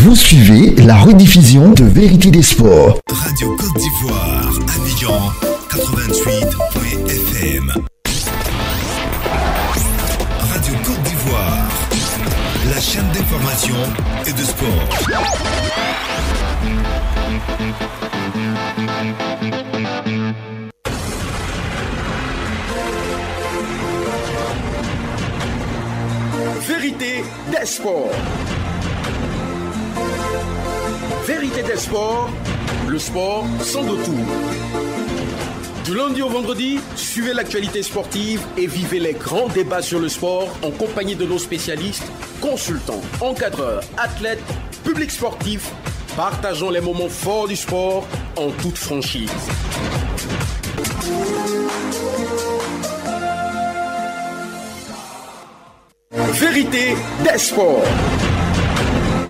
Vous suivez la rediffusion de Vérité des Sports. Radio Côte d'Ivoire, Abidjan, 88.fm. Radio Côte d'Ivoire, la chaîne d'information et de sport. Vérité des sports. Vérité des sports, le sport sans détour. Du lundi au vendredi, suivez l'actualité sportive et vivez les grands débats sur le sport en compagnie de nos spécialistes, consultants, encadreurs, athlètes, publics sportifs. Partageons les moments forts du sport en toute franchise. Vérité des sports.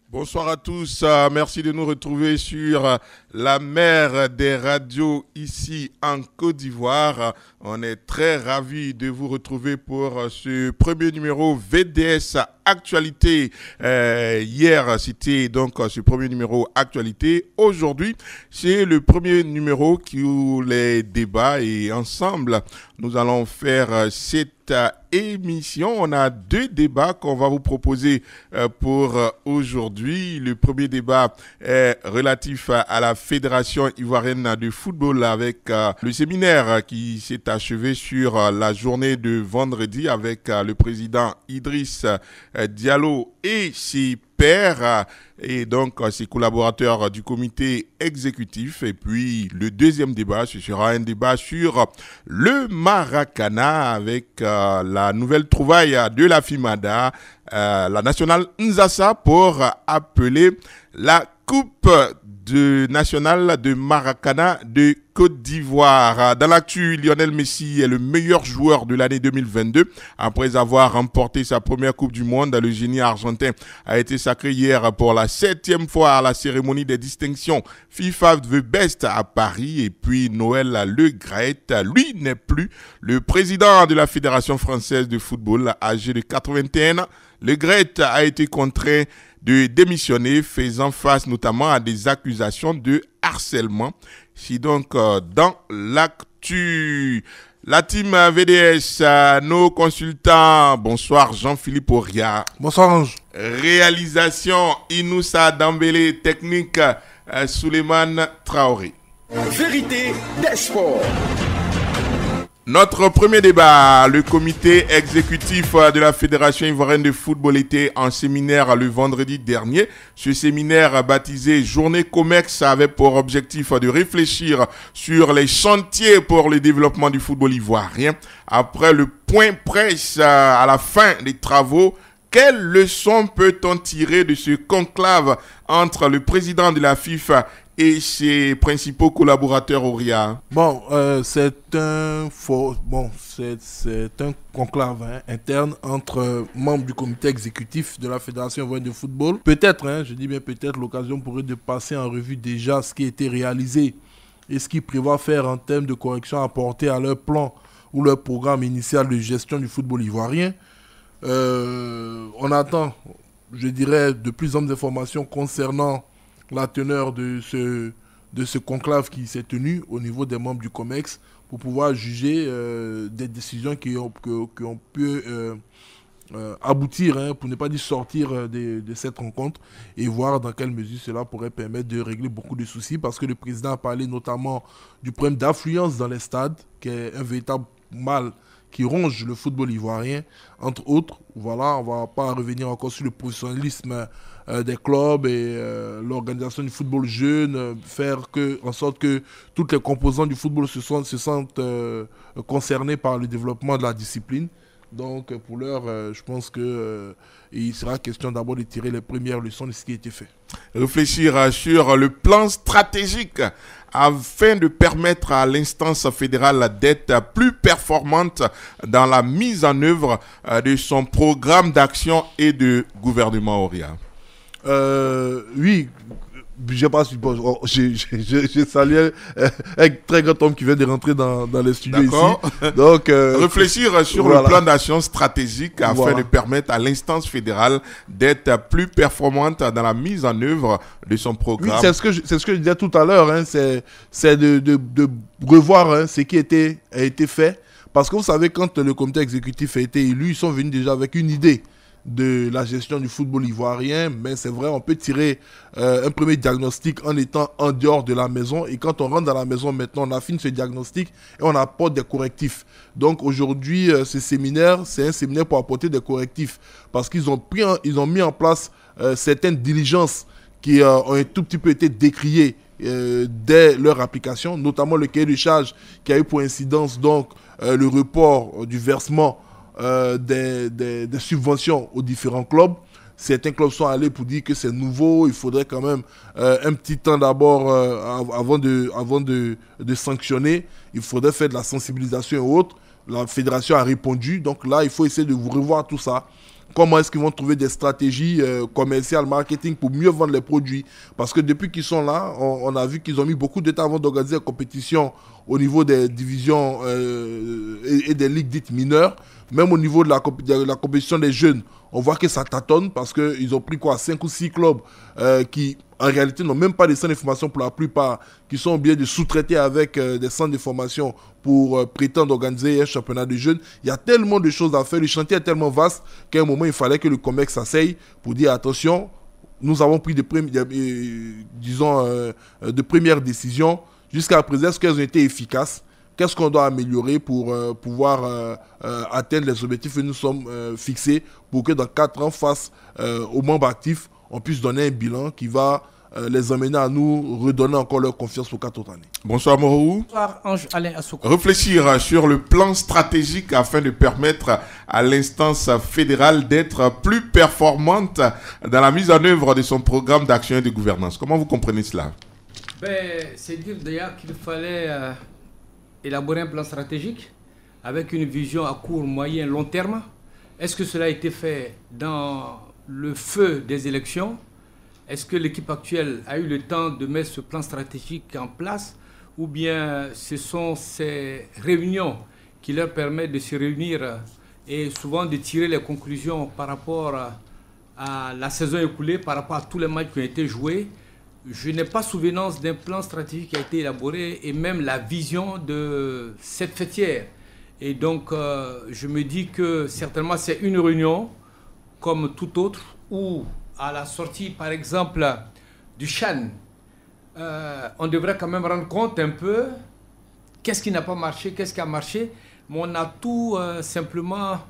Bonsoir à tous, merci de nous retrouver sur la mer des radios ici en Côte d'Ivoire. On est très ravis de vous retrouver pour ce premier numéro VDS Actualité. Hier, c'était donc ce premier numéro Actualité. Aujourd'hui, c'est le premier numéro qui ouvre les débats et ensemble, nous allons faire cette émission. On a deux débats qu'on va vous proposer pour aujourd'hui. Le premier débat est relatif à la Fédération ivoirienne de football avec le séminaire qui s'est achevé sur la journée de vendredi avec le président Idriss Diallo et ses pairs et donc ses collaborateurs du comité exécutif. Et puis le deuxième débat, ce sera un débat sur le Maracana avec la nouvelle trouvaille de la FIMADA, la nationale Nzassa pour appeler la Coupe nationale de Maracana de Côte d'Ivoire. Dans l'actu, Lionel Messi est le meilleur joueur de l'année 2022. Après avoir remporté sa première Coupe du Monde, le génie argentin a été sacré hier pour la 7e fois à la cérémonie des distinctions FIFA The Best à Paris. Et puis Noël Le Graët, lui n'est plus le président de la Fédération française de football, âgé de 81 ans. Le Graët a été contraint de démissionner, faisant face notamment à des accusations de harcèlement. C'est donc dans l'actu. La team VDS, nos consultants, bonsoir Jean-Philippe Auria. Bonsoir Ange. Réalisation Inoussa Dambélé, technique Souleymane Traoré. Vérité des sports. Notre premier débat, le comité exécutif de la Fédération ivoirienne de football était en séminaire le vendredi dernier. Ce séminaire baptisé Journée Comex avait pour objectif de réfléchir sur les chantiers pour le développement du football ivoirien. Après le point presse à la fin des travaux, quelles leçons peut-on tirer de ce conclave entre le président de la FIFA et ses principaux collaborateurs Auria? Bon, c'est un conclave interne entre membres du comité exécutif de la Fédération ivoirienne de football. Peut-être, je dis bien peut-être, l'occasion pourrait de passer en revue déjà ce qui a été réalisé et ce qu'ils prévoient faire en termes de corrections apportées à leur plan ou leur programme initial de gestion du football ivoirien. On attend, je dirais, de plus en plus d'informations concernant la teneur de ce conclave qui s'est tenu au niveau des membres du COMEX pour pouvoir juger des décisions qui ont pu aboutir, pour ne pas dire sortir de cette rencontre et voir dans quelle mesure cela pourrait permettre de régler beaucoup de soucis parce que le président a parlé notamment du problème d'affluence dans les stades qui est un véritable mal qui ronge le football ivoirien, entre autres. Voilà, on ne va pas revenir encore sur le professionnalisme des clubs et l'organisation du football jeune, faire en sorte que toutes les composantes du football se sentent concernées par le développement de la discipline. Donc pour l'heure, je pense qu'il sera question d'abord de tirer les premières leçons de ce qui a été fait. Réfléchir sur le plan stratégique afin de permettre à l'instance fédérale d'être plus performante dans la mise en œuvre de son programme d'action et de gouvernement Auria. Oui, je sais pas si j'ai salué un très grand homme qui vient de rentrer dans les studios ici. Donc, réfléchir sur le plan d'action stratégique afin de permettre à l'instance fédérale d'être plus performante dans la mise en œuvre de son programme. Oui, c'est ce que je disais tout à l'heure, hein, c'est de revoir ce qui a été fait. Parce que vous savez, quand le comité exécutif a été élu, ils sont venus déjà avec une idée de la gestion du football ivoirien, mais c'est vrai, on peut tirer un premier diagnostic en étant en dehors de la maison, et quand on rentre dans la maison maintenant, on affine ce diagnostic et on apporte des correctifs. Donc aujourd'hui, ce séminaire, c'est un séminaire pour apporter des correctifs, parce qu'ils ont mis en place certaines diligences qui ont un tout petit peu été décriées dès leur application, notamment le cahier de charges qui a eu pour incidence donc le report du versement des subventions aux différents clubs. Certains clubs sont allés pour dire que c'est nouveau, il faudrait quand même un petit temps d'abord avant de sanctionner, il faudrait faire de la sensibilisation et autres. La fédération a répondu, donc là il faut essayer de revoir tout ça. Comment est-ce qu'ils vont trouver des stratégies commerciales, marketing pour mieux vendre les produits? Parce que depuis qu'ils sont là, on a vu qu'ils ont mis beaucoup de temps avant d'organiser la compétition au niveau des divisions et des ligues dites mineures. Même au niveau de la compétition des jeunes, on voit que ça tâtonne parce qu'ils ont pris 5 ou 6 clubs qui, en réalité, n'ont même pas de centres de formation pour la plupart, qui sont obligés de sous-traiter avec des centres de formation pour prétendre organiser un championnat de jeunes. Il y a tellement de choses à faire, le chantier est tellement vaste qu'à un moment, il fallait que le COMEX s'asseye pour dire attention, nous avons pris de premières décisions. Jusqu'à présent, est-ce qu'elles ont été efficaces? Qu'est-ce qu'on doit améliorer pour pouvoir atteindre les objectifs que nous sommes fixés pour que dans 4 ans, face aux membres actifs, on puisse donner un bilan qui va les amener à nous redonner encore leur confiance pour 4 autres années. Bonsoir Morou. Bonsoir Ange Alain Assouko. Réfléchir sur le plan stratégique afin de permettre à l'instance fédérale d'être plus performante dans la mise en œuvre de son programme d'action et de gouvernance. Comment vous comprenez cela? C'est dire d'ailleurs qu'il fallait élaborer un plan stratégique avec une vision à court, moyen, long terme. Est-ce que cela a été fait dans le feu des élections? Est-ce que l'équipe actuelle a eu le temps de mettre ce plan stratégique en place? Ou bien ce sont ces réunions qui leur permettent de se réunir et souvent de tirer les conclusions par rapport à la saison écoulée, par rapport à tous les matchs qui ont été joués? Je n'ai pas souvenance d'un plan stratégique qui a été élaboré et même la vision de cette fêtière. Et donc, je me dis que certainement c'est une réunion comme toute autre où, à la sortie, par exemple, du CHAN, on devrait quand même rendre compte un peu qu'est-ce qui n'a pas marché, qu'est-ce qui a marché. Mais on a tout simplement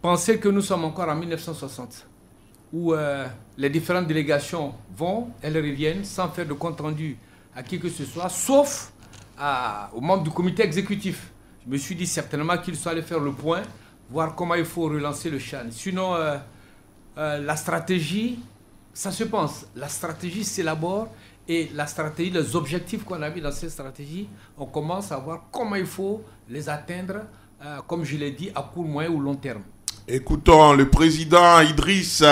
pensé que nous sommes encore en 1960. Où les différentes délégations vont, elles reviennent sans faire de compte rendu à qui que ce soit, sauf aux membres du comité exécutif. Je me suis dit certainement qu'il faut aller faire le point, voir comment il faut relancer le CHAN. Sinon, la stratégie, ça se pense. La stratégie s'élabore et la stratégie, les objectifs qu'on a mis dans cette stratégie, on commence à voir comment il faut les atteindre, comme je l'ai dit, à court, moyen ou long terme. Écoutons le président Idriss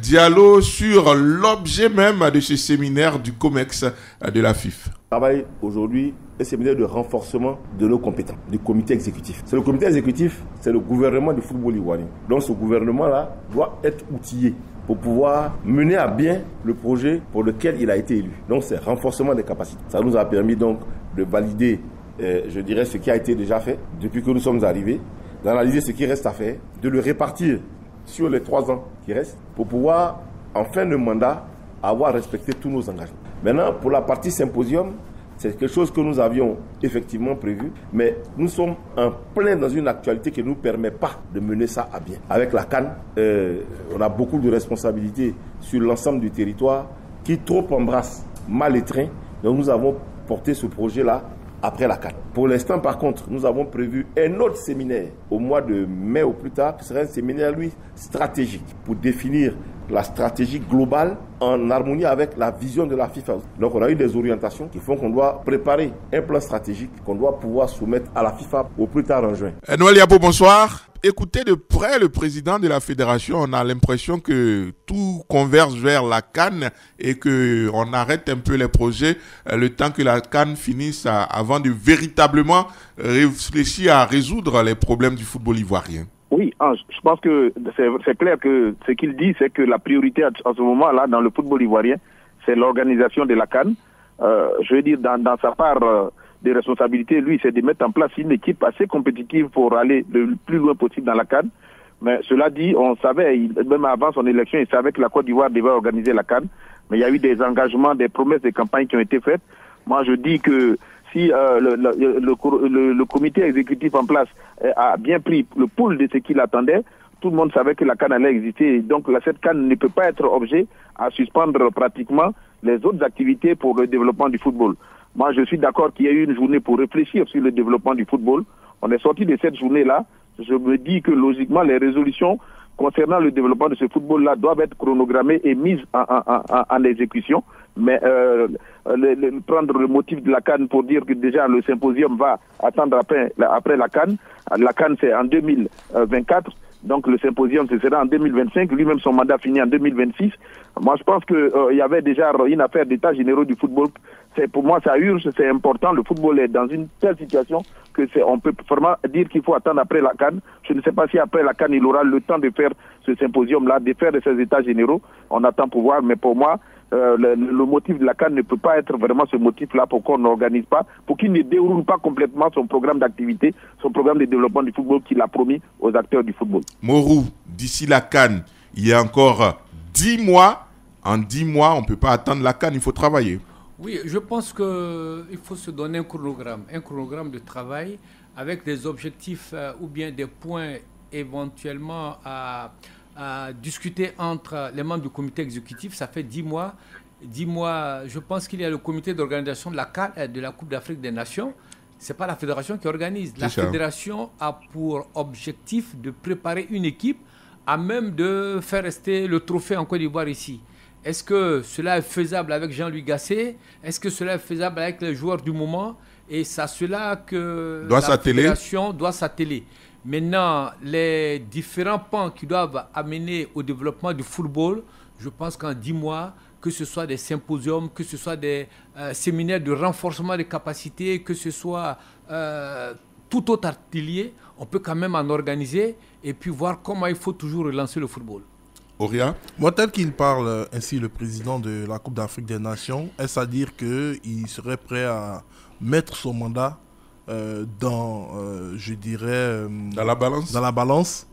Diallo sur l'objet même de ce séminaire du COMEX de la FIF. Travaille aujourd'hui un séminaire de renforcement de nos compétences, du comité exécutif. C'est le comité exécutif, c'est le gouvernement du football ivoirien. Donc ce gouvernement-là doit être outillé pour pouvoir mener à bien le projet pour lequel il a été élu. Donc c'est renforcement des capacités. Ça nous a permis donc de valider, je dirais, ce qui a été déjà fait depuis que nous sommes arrivés, d'analyser ce qui reste à faire, de le répartir sur les 3 ans qui restent pour pouvoir, en fin de mandat, avoir respecté tous nos engagements. Maintenant, pour la partie symposium, c'est quelque chose que nous avions effectivement prévu, mais nous sommes en plein dans une actualité qui ne nous permet pas de mener ça à bien. Avec la CAN, on a beaucoup de responsabilités sur l'ensemble du territoire qui trop embrasse mal les trains. Donc nous avons porté ce projet-là après la CAN. Pour l'instant, par contre, nous avons prévu un autre séminaire au mois de mai au plus tard, qui sera un séminaire, lui, stratégique, pour définir la stratégie globale en harmonie avec la vision de la FIFA. Donc on a eu des orientations qui font qu'on doit préparer un plan stratégique qu'on doit pouvoir soumettre à la FIFA au plus tard en juin. Noël Yabo, bonsoir. écouter de près le président de la fédération, on a l'impression que tout converge vers la CAN et qu'on arrête un peu les projets le temps que la CAN finisse avant de véritablement réfléchir à résoudre les problèmes du football ivoirien. Oui, je pense que c'est clair que ce qu'il dit, c'est que la priorité à ce moment-là dans le football ivoirien, c'est l'organisation de la CAN. Je veux dire, dans sa part de responsabilité, lui, c'est de mettre en place une équipe assez compétitive pour aller le plus loin possible dans la CAN. Mais cela dit, on savait, même avant son élection, il savait que la Côte d'Ivoire devait organiser la CAN. Mais il y a eu des engagements, des promesses de campagne qui ont été faites. Moi, je dis que si le comité exécutif en place a bien pris le pouls de ce qu'il attendait, tout le monde savait que la CAN allait exister. Donc cette CAN ne peut pas être objet à suspendre pratiquement les autres activités pour le développement du football. Moi, je suis d'accord qu'il y ait eu une journée pour réfléchir sur le développement du football. On est sorti de cette journée-là. Je me dis que logiquement, les résolutions concernant le développement de ce football-là doivent être chronogrammées et mises en exécution. Mais prendre le motif de la CAN pour dire que déjà le symposium va attendre après la CAN. La CAN, c'est en 2024. Donc le symposium, ce sera en 2025. Lui-même, son mandat finit en 2026. Moi, je pense qu'il y avait déjà une affaire d'état généraux du football. Pour moi, ça urge, c'est important. Le football est dans une telle situation que on peut vraiment dire qu'il faut attendre après la CAN. Je ne sais pas si après la CAN, il aura le temps de faire ce symposium-là, de faire ces états généraux. On attend pour voir, mais pour moi, le motif de la CAN ne peut pas être vraiment ce motif-là pour qu'on n'organise pas, pour qu'il ne déroule pas complètement son programme d'activité, son programme de développement du football qu'il a promis aux acteurs du football. Morou, d'ici la CAN, il y a encore 10 mois. En 10 mois, on ne peut pas attendre la CAN, il faut travailler. Oui, je pense qu'il faut se donner un chronogramme de travail avec des objectifs ou bien des points éventuellement à discuter entre les membres du comité exécutif. Ça fait 10 mois. 10 mois, je pense qu'il y a le comité d'organisation de la CAN, de la Coupe d'Afrique des Nations. Ce n'est pas la fédération qui organise. La fédération a pour objectif de préparer une équipe à même de faire rester le trophée en Côte d'Ivoire ici. Est-ce que cela est faisable avec Jean-Louis Gasset? Est-ce que cela est faisable avec les joueurs du moment? Et c'est à cela que la fédération doit s'atteler. Maintenant, les différents pans qui doivent amener au développement du football, je pense qu'en 10 mois, que ce soit des symposiums, que ce soit des séminaires de renforcement des capacités, que ce soit tout autre atelier, on peut quand même en organiser et puis voir comment il faut toujours relancer le football. Auria? Moi, tel qu'il parle ainsi, le président de la Coupe d'Afrique des Nations, est-ce à dire qu'il serait prêt à mettre son mandat dans la balance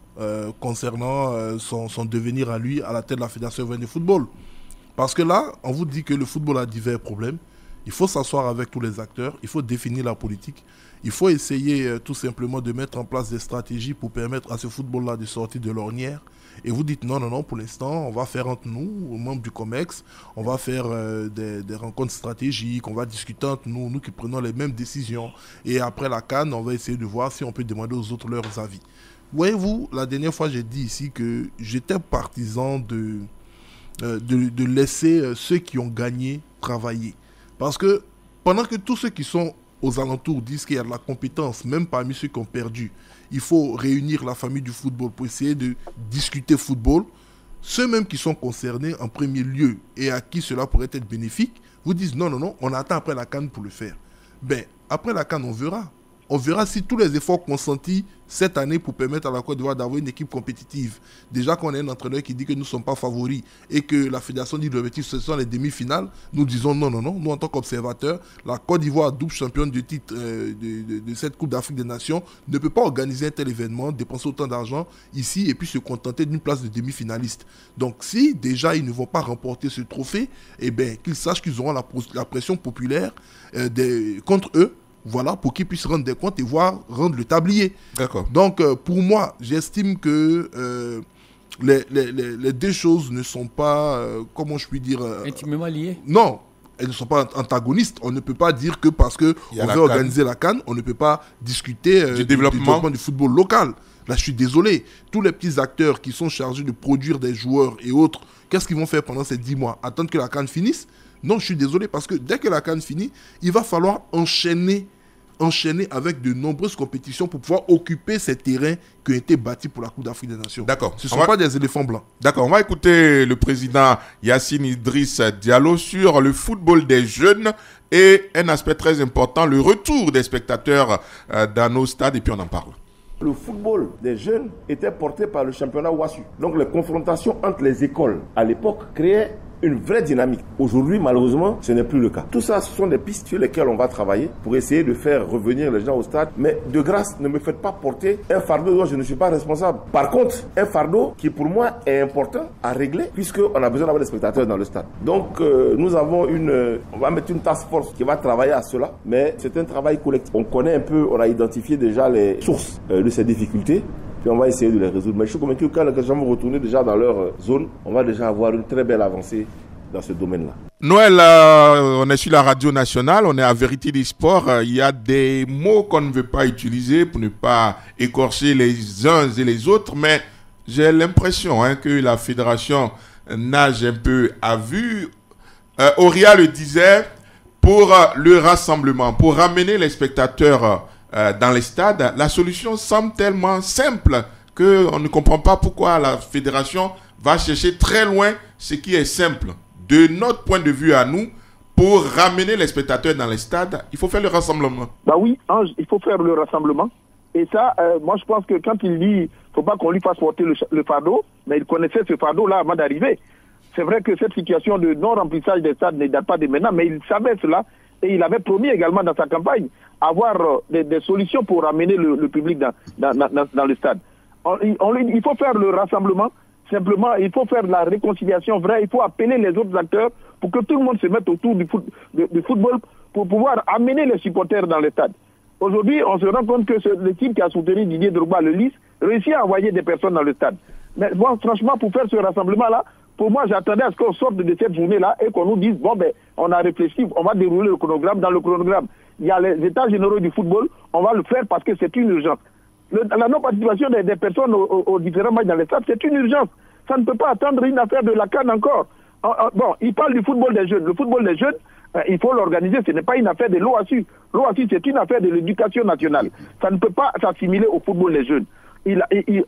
concernant son devenir à lui à la tête de la Fédération ivoirienne de football? Parce que là, on vous dit que le football a divers problèmes. Il faut s'asseoir avec tous les acteurs, il faut définir la politique. Il faut essayer tout simplement de mettre en place des stratégies pour permettre à ce football-là de sortir de l'ornière. Et vous dites non, pour l'instant, on va faire entre nous, membres du COMEX, on va faire des rencontres stratégiques, on va discuter entre nous qui prenons les mêmes décisions. Et après la CAN, on va essayer de voir si on peut demander aux autres leurs avis. Voyez-vous, la dernière fois, j'ai dit ici que j'étais partisan de laisser ceux qui ont gagné travailler. Parce que pendant que tous ceux qui sont aux alentours disent qu'il y a de la compétence, même parmi ceux qui ont perdu, il faut réunir la famille du football pour essayer de discuter football. Ceux même qui sont concernés en premier lieu et à qui cela pourrait être bénéfique, vous disent non, on attend après la CAN pour le faire. Ben, après la CAN, on verra. On verra si tous les efforts consentis cette année pour permettre à la Côte d'Ivoire d'avoir une équipe compétitive. Déjà qu'on a un entraîneur qui dit que nous ne sommes pas favoris et que la fédération dit que l'objectif ce sont les demi-finales, nous disons non. Nous, en tant qu'observateurs, la Côte d'Ivoire, double championne du titre de cette Coupe d'Afrique des Nations, ne peut pas organiser un tel événement, dépenser autant d'argent ici et puis se contenter d'une place de demi-finaliste. Donc si déjà ils ne vont pas remporter ce trophée, eh bien qu'ils sachent qu'ils auront la pression populaire contre eux. Voilà, pour qu'ils puissent rendre des comptes et rendre le tablier. D'accord. Donc, pour moi, j'estime que les deux choses ne sont pas, comment je puis dire... intimement liées. Non, elles ne sont pas antagonistes. On ne peut pas dire que parce qu'on veut organiser la CAN, on ne peut pas discuter du développement du football local. Là, je suis désolé. Tous les petits acteurs qui sont chargés de produire des joueurs et autres, qu'est-ce qu'ils vont faire pendant ces 10 mois? Attendre que la CAN finisse? Non, je suis désolé parce que dès que la CAN finit, il va falloir enchaîner enchaîner avec de nombreuses compétitions pour pouvoir occuper ces terrains qui ont été bâtis pour la Coupe d'Afrique des Nations. D'accord. Ce ne sont pas des éléphants blancs. D'accord, on va écouter le président Yacine Idriss Diallo sur le football des jeunes et un aspect très important, le retour des spectateurs dans nos stades, et puis on en parle. Le football des jeunes était porté par le championnat WASU. Donc les confrontations entre les écoles à l'époque créaient une vraie dynamique. Aujourd'hui, malheureusement, ce n'est plus le cas. Tout ça, ce sont des pistes sur lesquelles on va travailler pour essayer de faire revenir les gens au stade. Mais de grâce, ne me faites pas porter un fardeau dont je ne suis pas responsable. Par contre, un fardeau qui pour moi est important à régler puisqu'on a besoin d'avoir des spectateurs dans le stade. Donc, nous avons on va mettre une task force qui va travailler à cela. Mais c'est un travail collectif. On connaît un peu, on a identifié déjà les sources de ces difficultés. Puis on va essayer de les résoudre. Mais je suis convaincu que quand les gens vont retourner déjà dans leur zone, on va déjà avoir une très belle avancée dans ce domaine-là. Noël, on est sur la radio nationale, on est à Vérité des Sports. Il y a des mots qu'on ne veut pas utiliser pour ne pas écorcher les uns et les autres, mais j'ai l'impression que la fédération nage un peu à vue. Auria le disait, pour le rassemblement, pour ramener les spectateurs dans les stades, la solution semble tellement simple qu'on ne comprend pas pourquoi la fédération va chercher très loin ce qui est simple. De notre point de vue à nous, pour ramener les spectateurs dans les stades, il faut faire le rassemblement. Bah oui, Ange, il faut faire le rassemblement. Et ça, moi je pense que quand il dit, il ne faut pas qu'on lui fasse porter le fardeau, mais il connaissait ce fardeau-là avant d'arriver. C'est vrai que cette situation de non-remplissage des stades ne date pas de maintenant, mais il savait cela. Et il avait promis également dans sa campagne avoir des solutions pour ramener le public dans le stade. Il faut faire le rassemblement, simplement il faut faire la réconciliation vraie, il faut appeler les autres acteurs pour que tout le monde se mette autour du football pour pouvoir amener les supporters dans le stade. Aujourd'hui, on se rend compte que l'équipe qui a soutenu Didier Drogba, le LIS, réussit à envoyer des personnes dans le stade. Mais bon, franchement, pour faire ce rassemblement-là, pour moi, j'attendais à ce qu'on sorte de cette journée-là et qu'on nous dise, bon, ben, on a réfléchi, on va dérouler le chronogramme. Dans le chronogramme, il y a les états généraux du football, on va le faire parce que c'est une urgence. La non-participation des personnes aux différents matchs dans les stades, c'est une urgence. Ça ne peut pas attendre une affaire de la CAN encore. Bon, il parle du football des jeunes. Le football des jeunes, il faut l'organiser. Ce n'est pas une affaire de l'OASU. L'OASU, c'est une affaire de l'éducation nationale. Ça ne peut pas s'assimiler au football des jeunes.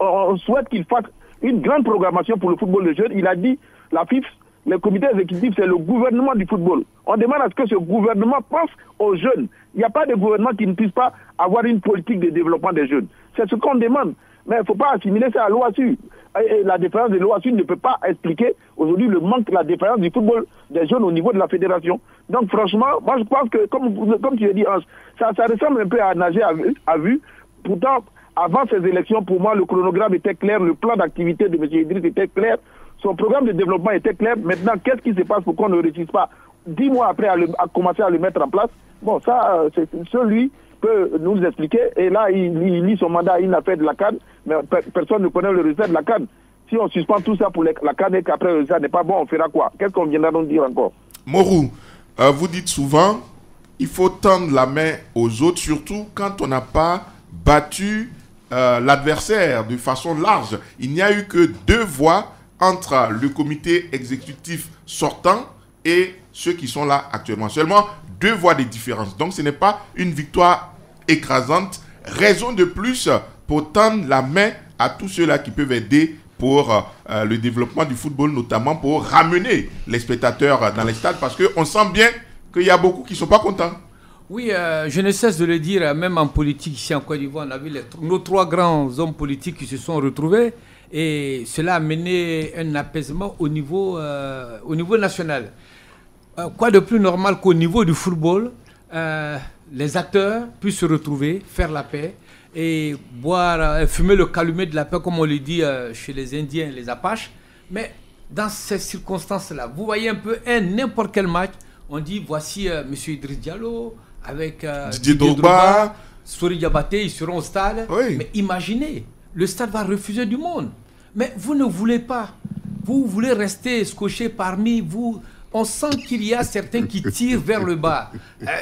On souhaite qu'il fasse une grande programmation pour le football des jeunes. Il a dit, la FIF, le comité exécutif, c'est le gouvernement du football. On demande à ce que ce gouvernement pense aux jeunes. Il n'y a pas de gouvernement qui ne puisse pas avoir une politique de développement des jeunes. C'est ce qu'on demande. Mais il ne faut pas assimiler ça à l'OASU. Et la défaillance de l'OASU ne peut pas expliquer aujourd'hui le manque, la défaillance du football des jeunes au niveau de la fédération. Donc franchement, moi je pense que, comme tu l'as dit, ça ressemble un peu à nager à vue. Pourtant, avant ces élections, pour moi, le chronogramme était clair, le plan d'activité de M. Idriss était clair, son programme de développement était clair. Maintenant, qu'est-ce qui se passe pour qu'on ne réussisse pas 10 mois après à commencer à le mettre en place? Bon, ça, celui peut nous expliquer. Et là, il lit son mandat, il n'a fait de la CAN, mais personne ne connaît le résultat de la CAN. Si on suspend tout ça pour la CAN et qu'après le résultat n'est pas bon, on fera quoi? Qu'est-ce qu'on viendra donc dire encore? Morou, vous dites souvent, il faut tendre la main aux autres, surtout quand on n'a pas battu l'adversaire de façon large. Il n'y a eu que 2 voix entre le comité exécutif sortant et ceux qui sont là actuellement. Seulement 2 voix de différence. Donc ce n'est pas une victoire écrasante. Raison de plus pour tendre la main à tous ceux-là qui peuvent aider pour le développement du football, notamment pour ramener les spectateurs dans les stades, parce qu'on sent bien qu'il y a beaucoup qui ne sont pas contents. Oui, je ne cesse de le dire, même en politique ici en Côte d'Ivoire, on a vu nos 3 grands hommes politiques qui se sont retrouvés et cela a mené un apaisement au niveau national. Quoi de plus normal qu'au niveau du football, les acteurs puissent se retrouver, faire la paix et boire, fumer le calumet de la paix, comme on le dit chez les Indiens, les Apaches. Mais dans ces circonstances-là, vous voyez un peu n'importe quel match, on dit voici M. Idriss Diallo avec Didier Drogba, Sori Diabaté, ils seront au stade. Oui. Mais imaginez, le stade va refuser du monde. Mais vous ne voulez pas. Vous voulez rester scotché parmi vous. On sent qu'il y a certains qui tirent vers le bas,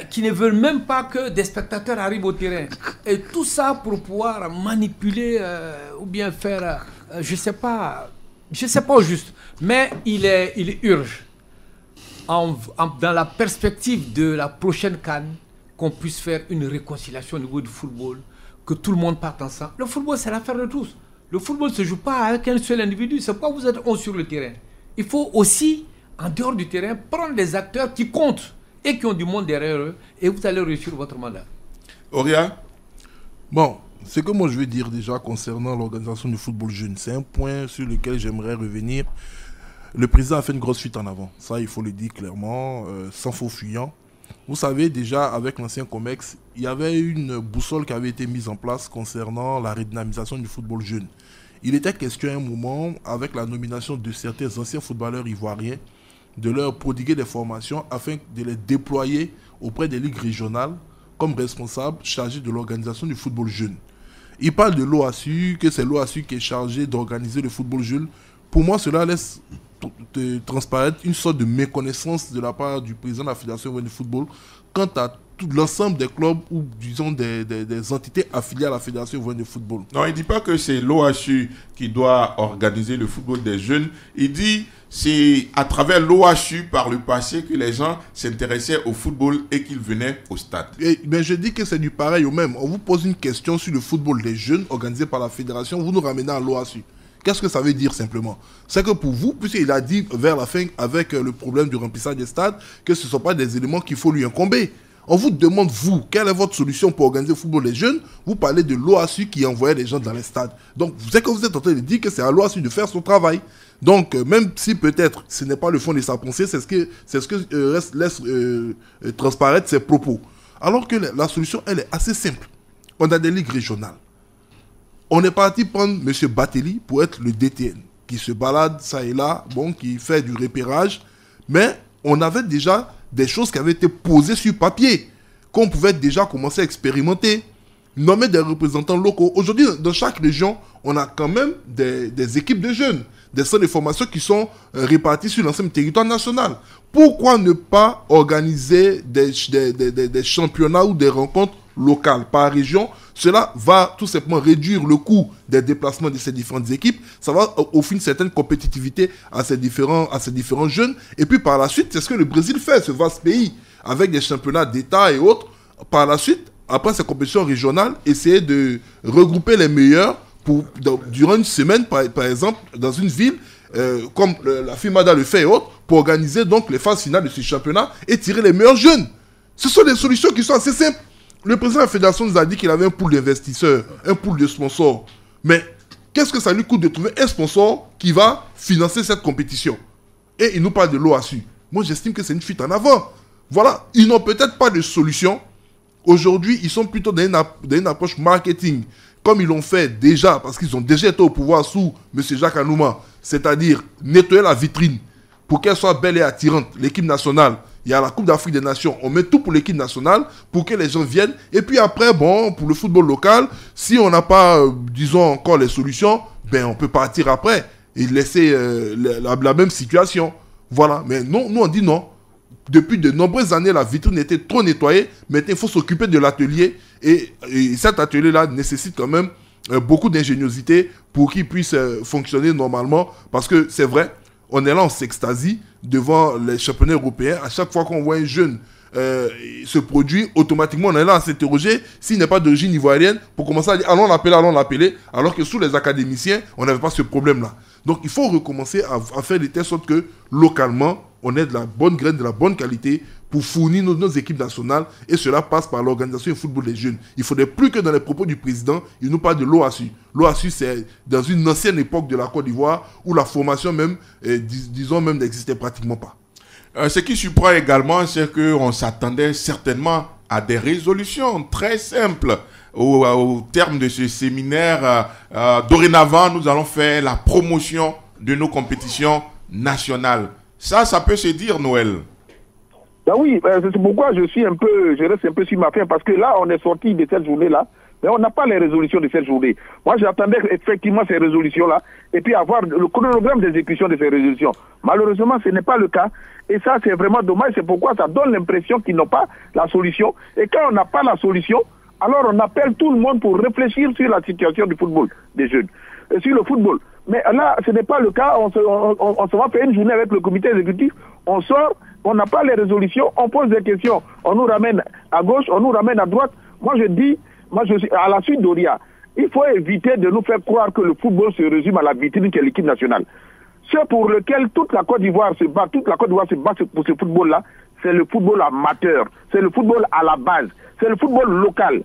qui ne veulent même pas que des spectateurs arrivent au terrain. Et tout ça pour pouvoir manipuler ou bien faire, je sais pas au juste. Mais il urge, dans la perspective de la prochaine CAN, qu'on puisse faire une réconciliation au niveau du football, que tout le monde parte ensemble. Le football, c'est l'affaire de tous. Le football ne se joue pas avec un seul individu. C'est pourquoi vous êtes 11 sur le terrain. Il faut aussi, en dehors du terrain, prendre des acteurs qui comptent et qui ont du monde derrière eux, et vous allez réussir votre mandat. Auria? Bon, ce que moi je veux dire déjà concernant l'organisation du football jeune, c'est un point sur lequel j'aimerais revenir. Le président a fait une grosse fuite en avant. Ça, il faut le dire clairement, sans faux fuyant. Vous savez, déjà, avec l'ancien COMEX, il y avait une boussole qui avait été mise en place concernant la redynamisation du football jeune. Il était question à un moment, avec la nomination de certains anciens footballeurs ivoiriens, de leur prodiguer des formations afin de les déployer auprès des ligues régionales comme responsables chargés de l'organisation du football jeune. Il parle de l'OASU, que c'est l'OASU qui est chargé d'organiser le football jeune. Pour moi, cela laisse transparaître une sorte de méconnaissance de la part du président de la Fédération de football quant à tout l'ensemble des clubs ou disons des entités affiliées à la Fédération de football. Non, il ne dit pas que c'est l'OHU qui doit organiser le football des jeunes. Il dit que c'est à travers l'OHU par le passé que les gens s'intéressaient au football et qu'ils venaient au stade. Mais je dis que c'est du pareil au même. On vous pose une question sur le football des jeunes organisé par la Fédération, vous nous ramenez à l'OHU. Qu'est-ce que ça veut dire simplement? C'est que pour vous, puisqu'il a dit vers la fin, avec le problème du remplissage des stades, que ce ne sont pas des éléments qu'il faut lui incomber. On vous demande, vous, quelle est votre solution pour organiser le football des jeunes? Vous parlez de l'OASU qui envoyait les gens dans les stades. Donc, c'est que vous êtes en train de dire que c'est à l'OASU de faire son travail. Donc, même si peut-être ce n'est pas le fond de sa pensée, c'est ce que laisse transparaître ses propos. Alors que la solution, elle est assez simple. On a des ligues régionales. On est parti prendre M. Batelli pour être le DTN, qui se balade ça et là, bon, qui fait du repérage. Mais on avait déjà des choses qui avaient été posées sur papier, qu'on pouvait déjà commencer à expérimenter, nommer des représentants locaux. Aujourd'hui, dans chaque région, on a quand même des équipes de jeunes, des centres de formation qui sont répartis sur l'ensemble du territoire national. Pourquoi ne pas organiser des championnats ou des rencontres locales par région? Cela va tout simplement réduire le coût des déplacements de ces différentes équipes. Ça va offrir une certaine compétitivité à ces différents jeunes. Et puis par la suite, c'est ce que le Brésil fait, ce vaste pays, avec des championnats d'État et autres. Par la suite, après ces compétitions régionales, essayer de regrouper les meilleurs durant une semaine, par exemple, dans une ville, comme la FIMADA le fait et autres, pour organiser donc les phases finales de ce championnat et tirer les meilleurs jeunes. Ce sont des solutions qui sont assez simples. Le président de la Fédération nous a dit qu'il avait un pool d'investisseurs, un pool de sponsors. Mais qu'est-ce que ça lui coûte de trouver un sponsor qui va financer cette compétition? Et il nous parle de l'OASU. Moi, j'estime que c'est une fuite en avant. Voilà, ils n'ont peut-être pas de solution. Aujourd'hui, ils sont plutôt dans une approche marketing, comme ils l'ont fait déjà, parce qu'ils ont déjà été au pouvoir sous M. Jacques Anouma, c'est-à-dire nettoyer la vitrine pour qu'elle soit belle et attirante, l'équipe nationale. Il y a la Coupe d'Afrique des Nations. On met tout pour l'équipe nationale pour que les gens viennent. Et puis après, bon, pour le football local, si on n'a pas, disons, encore les solutions, ben on peut partir après et laisser la même situation. Voilà. Mais non, nous on dit non. Depuis de nombreuses années, la vitrine était trop nettoyée. Maintenant, il faut s'occuper de l'atelier. Et cet atelier-là nécessite quand même beaucoup d'ingéniosité pour qu'il puisse fonctionner normalement. Parce que c'est vrai, on est là, on s'extasie devant les championnats européens. À chaque fois qu'on voit un jeune se produire, automatiquement, on est là à s'interroger s'il n'est pas d'origine ivoirienne pour commencer à dire allons l'appeler, alors que sous les académiciens, on n'avait pas ce problème-là. Donc, il faut recommencer à faire de telle sorte que, localement, on ait de la bonne graine, de la bonne qualité pour fournir nos équipes nationales, et cela passe par l'organisation du football des jeunes. Il ne faudrait plus que dans les propos du président, il nous parle de l'OASU. L'OASU, c'est dans une ancienne époque de la Côte d'Ivoire où la formation même, disons même, n'existait pratiquement pas. Ce qui surprend également, c'est qu'on s'attendait certainement à des résolutions très simples. Au terme de ce séminaire, dorénavant, nous allons faire la promotion de nos compétitions nationales. Ça peut se dire, Noël. Ben oui, c'est pourquoi je reste un peu sur ma faim, parce que là, on est sorti de cette journée-là, mais on n'a pas les résolutions de cette journée. Moi, j'attendais effectivement ces résolutions-là, et puis avoir le chronogramme d'exécution de ces résolutions. Malheureusement, ce n'est pas le cas, et ça, c'est vraiment dommage. C'est pourquoi ça donne l'impression qu'ils n'ont pas la solution, et quand on n'a pas la solution, alors on appelle tout le monde pour réfléchir sur la situation du football des jeunes, sur le football. Mais là, ce n'est pas le cas. On se va faire une journée avec le comité exécutif, on sort, On n'a pas les résolutions, on pose des questions, on nous ramène à gauche, on nous ramène à droite. Moi je suis à la suite d'Oria. Il faut éviter de nous faire croire que le football se résume à la vitrine qu'est l'équipe nationale. Ce pour lequel toute la Côte d'Ivoire se bat, pour ce football-là, c'est le football amateur, c'est le football à la base, c'est le football local.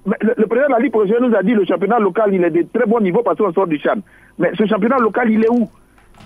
Mais le président de la Ligue professionnelle nous a dit que le championnat local, il est de très bon niveau parce qu'on sort du CHAN. Mais ce championnat local, il est où?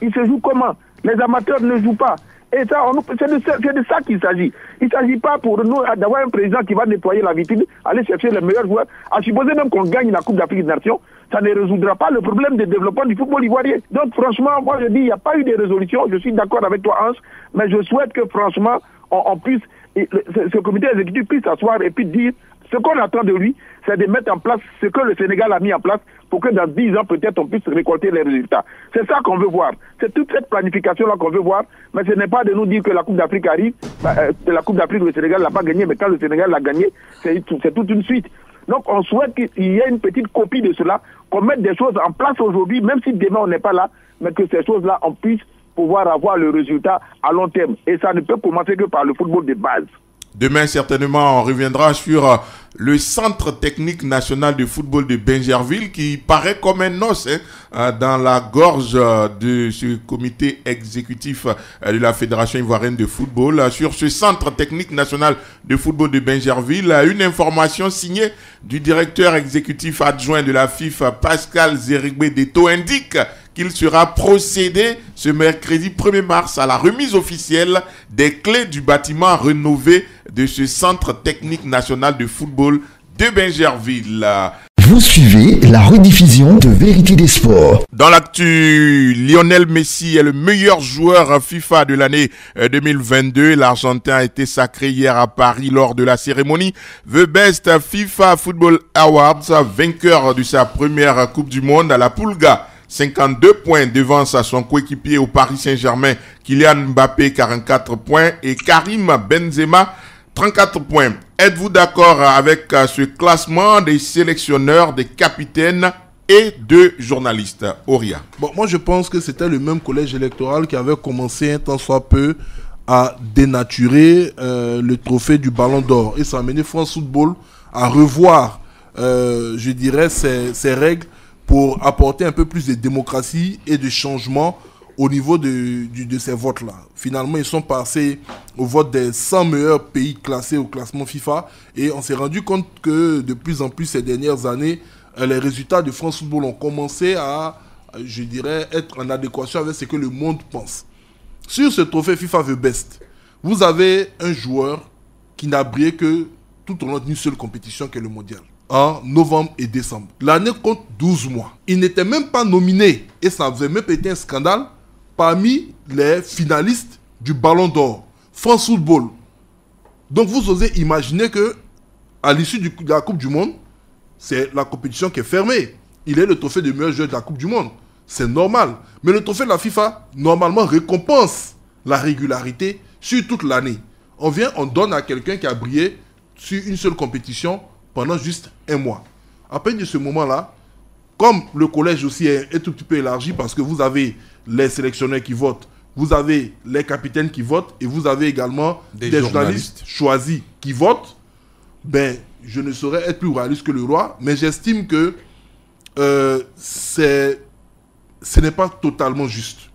Il se joue comment? Les amateurs ne jouent pas. Et ça, c'est de ça qu'il s'agit. Il ne s'agit pas pour nous d'avoir un président qui va nettoyer la vitrine, aller chercher les meilleurs joueurs. À supposer même qu'on gagne la Coupe d'Afrique des Nations, ça ne résoudra pas le problème de développement du football ivoirien. Donc franchement, moi je dis, il n'y a pas eu de résolution. Je suis d'accord avec toi, Hans, mais je souhaite que franchement, on puisse, ce comité exécutif puisse s'asseoir et puis dire ce qu'on attend de lui, c'est de mettre en place ce que le Sénégal a mis en place pour que dans 10 ans, peut-être, on puisse récolter les résultats. C'est ça qu'on veut voir. C'est toute cette planification-là qu'on veut voir. Mais ce n'est pas de nous dire que la Coupe d'Afrique arrive. La Coupe d'Afrique, le Sénégal n'a pas gagné. Mais quand le Sénégal l'a gagné, c'est toute une suite. Donc, on souhaite qu'il y ait une petite copie de cela, qu'on mette des choses en place aujourd'hui, même si demain, on n'est pas là, mais que ces choses-là, on puisse pouvoir avoir le résultat à long terme. Et ça ne peut commencer que par le football de base. Demain, certainement, on reviendra sur le Centre technique national de football de Bingerville qui paraît comme un os dans la gorge de ce comité exécutif de la Fédération ivoirienne de football. Sur ce Centre technique national de football de Bingerville, une information signée du directeur exécutif adjoint de la FIFA, Pascal Zerigbe Deto, indique qu'il sera procédé ce mercredi 1er mars à la remise officielle des clés du bâtiment rénové de ce Centre technique national de football de Bingerville. Vous suivez la rediffusion de Vérité des Sports. Dans l'actu, Lionel Messi est le meilleur joueur FIFA de l'année 2022. L'Argentin a été sacré hier à Paris lors de la cérémonie The Best FIFA Football Awards, vainqueur de sa première Coupe du Monde à la Pulga. 52 points devance à son coéquipier au Paris Saint-Germain, Kylian Mbappé, 44 points, et Karim Benzema, 34 points. Êtes-vous d'accord avec ce classement des sélectionneurs, des capitaines et de journalistes? Oria. Bon, moi je pense que c'était le même collège électoral qui avait commencé un tant soit peu à dénaturer le trophée du Ballon d'Or. Et ça a amené France Football à revoir, je dirais, ses règles pour apporter un peu plus de démocratie et de changement au niveau de ces votes-là. Finalement, ils sont passés au vote des 100 meilleurs pays classés au classement FIFA et on s'est rendu compte que de plus en plus ces dernières années, les résultats de France Football ont commencé à, je dirais, être en adéquation avec ce que le monde pense. Sur ce trophée FIFA The Best, vous avez un joueur qui n'a brillé que tout au long d'une seule compétition qui est le mondial, en novembre et décembre. L'année compte 12 mois. Il n'était même pas nominé, et ça avait même été un scandale, parmi les finalistes du Ballon d'Or. France Football. Donc vous osez imaginer que à l'issue de la Coupe du Monde, c'est la compétition qui est fermée. Il est le trophée de meilleur joueur de la Coupe du Monde. C'est normal. Mais le trophée de la FIFA, normalement, récompense la régularité sur toute l'année. On donne à quelqu'un qui a brillé sur une seule compétition pendant juste un mois. À partir de ce moment-là, comme le collège aussi est tout petit peu élargi parce que vous avez les sélectionneurs qui votent, vous avez les capitaines qui votent et vous avez également des journalistes choisis qui votent, ben, je ne saurais être plus royaliste que le roi, mais j'estime que ce n'est pas totalement juste.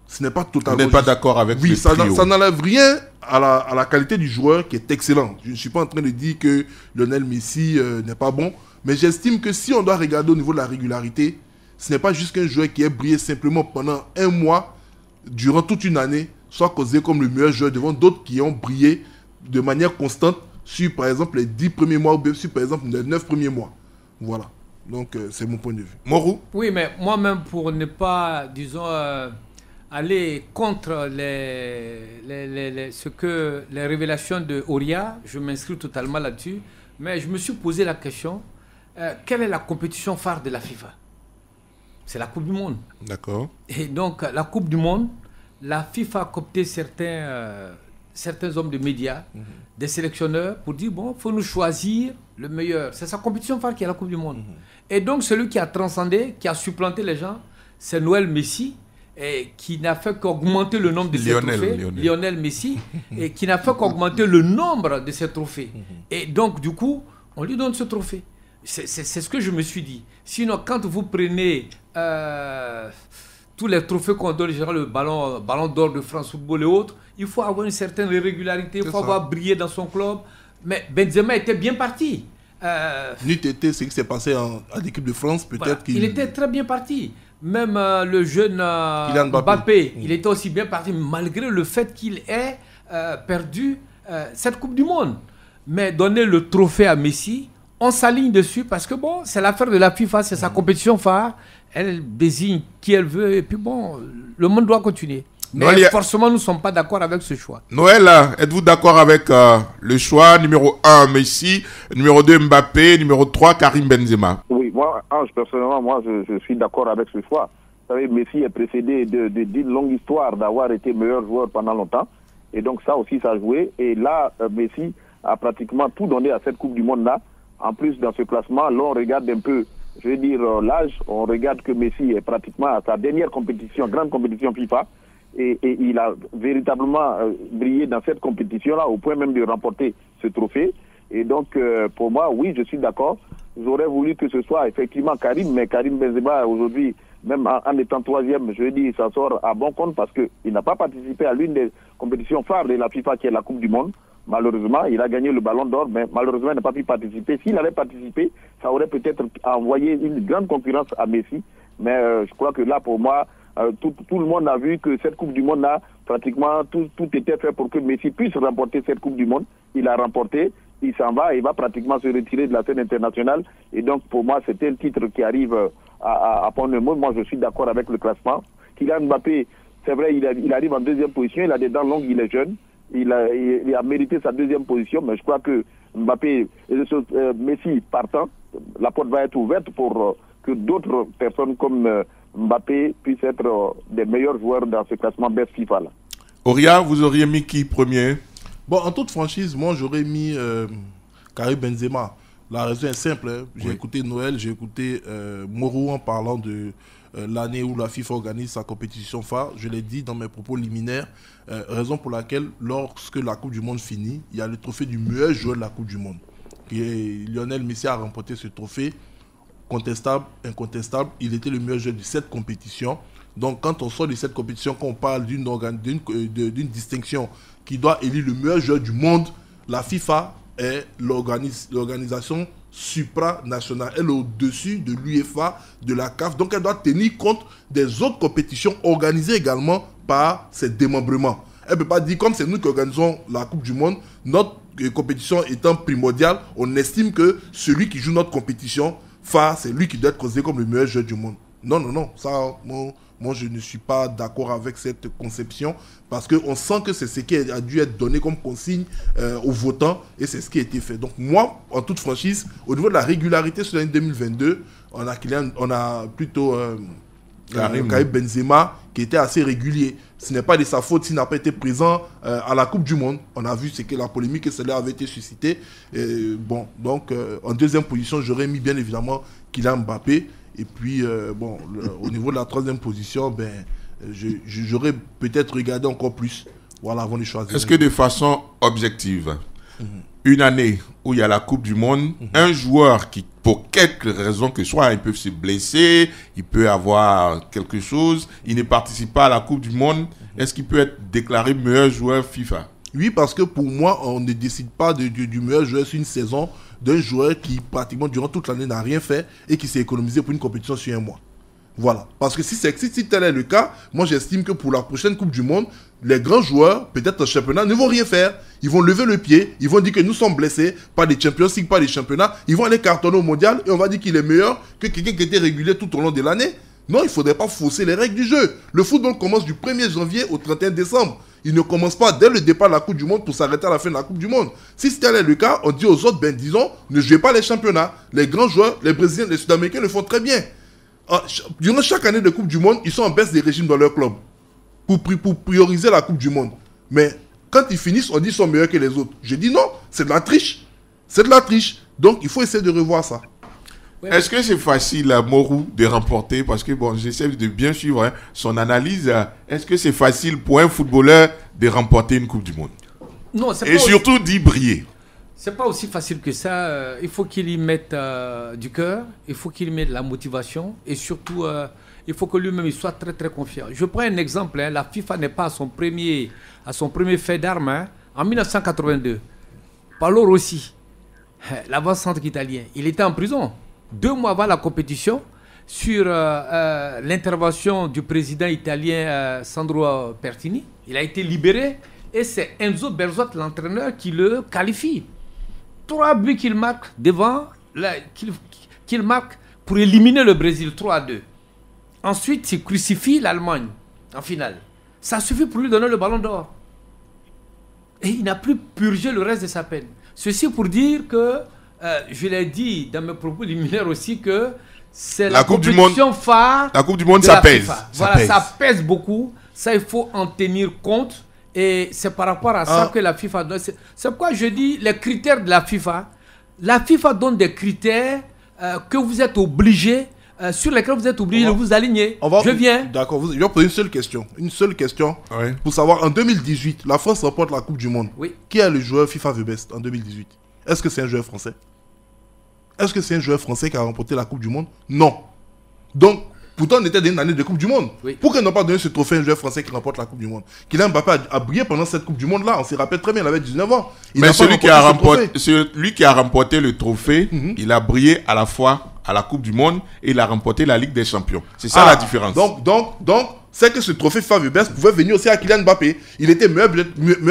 Ce n'est pas totalement juste. Vous n'êtes pas d'accord avec oui, ce trio. Ça n'enlève rien à la qualité du joueur qui est excellent. Je ne suis pas en train de dire que Lionel Messi n'est pas bon, mais j'estime que si on doit regarder au niveau de la régularité, ce n'est pas juste qu'un joueur qui est brillé simplement pendant un mois, durant toute une année, soit causé comme le meilleur joueur devant d'autres qui ont brillé de manière constante sur, par exemple, les 10 premiers mois ou sur, par exemple, les 9 premiers mois. Voilà. Donc, c'est mon point de vue. Morou? Oui, mais moi-même, pour ne pas, disons, aller contre les révélations de Oria, je m'inscris totalement là-dessus, mais je me suis posé la question, quelle est la compétition phare de la FIFA? C'est la Coupe du Monde. D'accord. Et donc, la Coupe du Monde, la FIFA a coopté certains hommes de médias, des sélectionneurs, pour dire, bon, il faut nous choisir le meilleur. C'est sa compétition phare qui est la Coupe du Monde. Et donc, celui qui a transcendé, qui a supplanté les gens, c'est Lionel Messi. et qui n'a fait qu'augmenter le nombre de ces trophées, Lionel Messi, et qui n'a fait qu'augmenter le nombre de ces trophées. Et donc, du coup, on lui donne ce trophée. C'est ce que je me suis dit. Sinon, quand vous prenez tous les trophées qu'on donne, genre le ballon d'or de France Football et autres, il faut avoir une certaine régularité, il faut avoir brillé dans son club. Mais Benzema était bien parti. N'eût été ce qui s'est passé en l'équipe de France, peut-être voilà, il était très bien parti. Même le jeune Mbappé, il était aussi bien parti, malgré le fait qu'il ait perdu cette Coupe du Monde. Mais donner le trophée à Messi, on s'aligne dessus parce que bon, c'est l'affaire de la FIFA, c'est sa compétition phare. Elle désigne qui elle veut et puis bon, le monde doit continuer. Mais Noël, forcément, nous ne sommes pas d'accord avec ce choix. Noël, êtes-vous d'accord avec le choix numéro 1, Messi, numéro 2, Mbappé, numéro 3, Karim Benzema? Oui, moi, personnellement, je suis d'accord avec ce choix. Vous savez, Messi est précédé d'une longue histoire d'avoir été meilleur joueur pendant longtemps. Et donc ça aussi, ça a joué. Et là, Messi a pratiquement tout donné à cette Coupe du Monde-là. En plus, dans ce classement, là, on regarde un peu, je veux dire, l'âge. On regarde que Messi est pratiquement à sa dernière compétition, grande compétition FIFA. Et il a véritablement brillé dans cette compétition-là, au point même de remporter ce trophée. Et donc, pour moi, oui, je suis d'accord. J'aurais voulu que ce soit effectivement Karim, mais Karim Benzema, aujourd'hui, même en étant troisième, je veux dire, ça sort à bon compte parce qu'il n'a pas participé à l'une des compétitions phares de la FIFA, qui est la Coupe du Monde. Malheureusement, il a gagné le ballon d'or, mais malheureusement, il n'a pas pu participer. S'il avait participé, ça aurait peut-être envoyé une grande concurrence à Messi. Mais je crois que là, pour moi, tout le monde a vu que cette Coupe du Monde là, pratiquement tout était fait pour que Messi puisse remporter cette Coupe du Monde. Il a remporté, il s'en va, il va pratiquement se retirer de la scène internationale. Et donc pour moi, c'était le titre qui arrive à prendre le mot. Moi, je suis d'accord avec le classement. Kylian Mbappé, c'est vrai, il arrive en deuxième position, il a des dents longues, il est jeune. Il a mérité sa deuxième position, mais je crois que Mbappé, Messi partant, la porte va être ouverte pour que d'autres personnes comme Mbappé puisse être des meilleurs joueurs dans ce classement best FIFA là. Auria, vous auriez mis qui premier? Bon, en toute franchise, moi j'aurais mis Karim Benzema. La raison est simple, hein. J'ai écouté Noël, j'ai écouté Moreau en parlant de l'année où la FIFA organise sa compétition phare. Je l'ai dit dans mes propos liminaires, raison pour laquelle lorsque la Coupe du Monde finit, il y a le trophée du meilleur joueur de la Coupe du Monde. Et Lionel Messi a remporté ce trophée. Contestable, incontestable, il était le meilleur joueur de cette compétition. Donc quand on sort de cette compétition, quand on parle d'une distinction qui doit élire le meilleur joueur du monde, la FIFA est l'organisation supranationale. Elle est au-dessus de l'UEFA, de la CAF. Donc elle doit tenir compte des autres compétitions organisées également par ses démembrements. Elle ne peut pas dire, comme c'est nous qui organisons la Coupe du Monde, notre compétition étant primordiale, on estime que celui qui joue notre compétition c'est lui qui doit être considéré comme le meilleur joueur du monde. Non, non, non. Ça, moi, je ne suis pas d'accord avec cette conception parce qu'on sent que c'est ce qui a dû être donné comme consigne aux votants et c'est ce qui a été fait. Donc moi, en toute franchise, au niveau de la régularité sur l'année 2022, on a plutôt Karim Benzema qui était assez régulier. Ce n'est pas de sa faute s'il n'a pas été présent à la Coupe du Monde. On a vu ce que la polémique que cela avait été suscitée. Bon, donc en deuxième position, j'aurais mis bien évidemment Kylian Mbappé. Et puis, au niveau de la troisième position, j'aurais peut-être regardé encore plus. Voilà, avant de choisir. Est-ce que de façon objective, une année où il y a la Coupe du Monde, un joueur qui, pour quelque raison que ce soit, il peut se blesser, il peut avoir quelque chose, il ne participe pas à la Coupe du Monde, est-ce qu'il peut être déclaré meilleur joueur FIFA? Oui, parce que pour moi, on ne décide pas du meilleur joueur sur une saison d'un joueur qui, pratiquement, durant toute l'année, n'a rien fait et qui s'est économisé pour une compétition sur un mois. Voilà. Parce que si tel est le cas, moi j'estime que pour la prochaine Coupe du Monde, les grands joueurs, peut-être en championnat, ne vont rien faire. Ils vont lever le pied, ils vont dire que nous sommes blessés, pas des Champions League, pas des championnats. Ils vont aller cartonner au mondial et on va dire qu'il est meilleur que quelqu'un qui était régulier tout au long de l'année. Non, il ne faudrait pas fausser les règles du jeu. Le football commence du 1er janvier au 31 décembre. Il ne commence pas dès le départ de la Coupe du Monde pour s'arrêter à la fin de la Coupe du Monde. Si tel est le cas, on dit aux autres, disons, ne jouez pas les championnats. Les grands joueurs, les Brésiliens, les Sud-Américains le font très bien. Durant chaque année de Coupe du Monde, ils sont en baisse des régimes dans leur club pour prioriser la Coupe du Monde. Mais quand ils finissent, on dit qu'ils sont meilleurs que les autres. Je dis non, c'est de la triche. C'est de la triche. Donc, il faut essayer de revoir ça. Ouais. Est-ce que c'est facile à Morou de remporter? Parce que bon, j'essaie de bien suivre son analyse. Est-ce que c'est facile pour un footballeur de remporter une Coupe du Monde? Non, c'est Et pas surtout d'y briller. C'est pas aussi facile que ça. Il faut qu'il y mette du cœur, il faut qu'il y mette de la motivation et surtout, il faut que lui-même il soit très très confiant. Je prends un exemple. La FIFA n'est pas à son premier fait d'armes. En 1982, Paolo Rossi, l'avant-centre italien, il était en prison 2 mois avant la compétition sur l'intervention du président italien Sandro Pertini. Il a été libéré et c'est Enzo Berzot, l'entraîneur, qui le qualifie. 3 buts qu'il marque qu'il marque pour éliminer le Brésil, 3-2. Ensuite, il crucifie l'Allemagne en finale. Ça suffit pour lui donner le ballon d'or. Et il n'a plus purgé le reste de sa peine. Ceci pour dire que, je l'ai dit dans mes propos liminaires aussi, que c'est la Coupe compétition du monde, phare. La Coupe du Monde, de ça la pèse. FIFA. Voilà, ça pèse beaucoup. Ça, il faut en tenir compte. Et c'est par rapport à ça que la FIFA donne. C'est pourquoi je dis les critères de la FIFA. La FIFA donne des critères que vous êtes obligés, sur lesquels vous êtes obligés de vous aligner. Je viens. D'accord, je vais poser une seule question. Une seule question. Ouais. Pour savoir, en 2018, la France remporte la Coupe du Monde. Oui. Qui est le joueur FIFA the best en 2018? Est-ce que c'est un joueur français? Est-ce que c'est un joueur français qui a remporté la Coupe du Monde? Non. Donc, pourtant, on était dans une année de Coupe du Monde. Oui. Pourquoi ils n'ont pas donné ce trophée à un joueur français qui remporte la Coupe du Monde? Kylian Mbappé a brillé pendant cette Coupe du Monde-là. On s'y rappelle très bien, il avait 19 ans. Mais celui qui a remporté le trophée, il a brillé à la fois à la Coupe du Monde et il a remporté la Ligue des Champions. C'est ça la différence. Donc, c'est que ce trophée FIFA the best pouvait venir aussi à Kylian Mbappé. Il était meilleur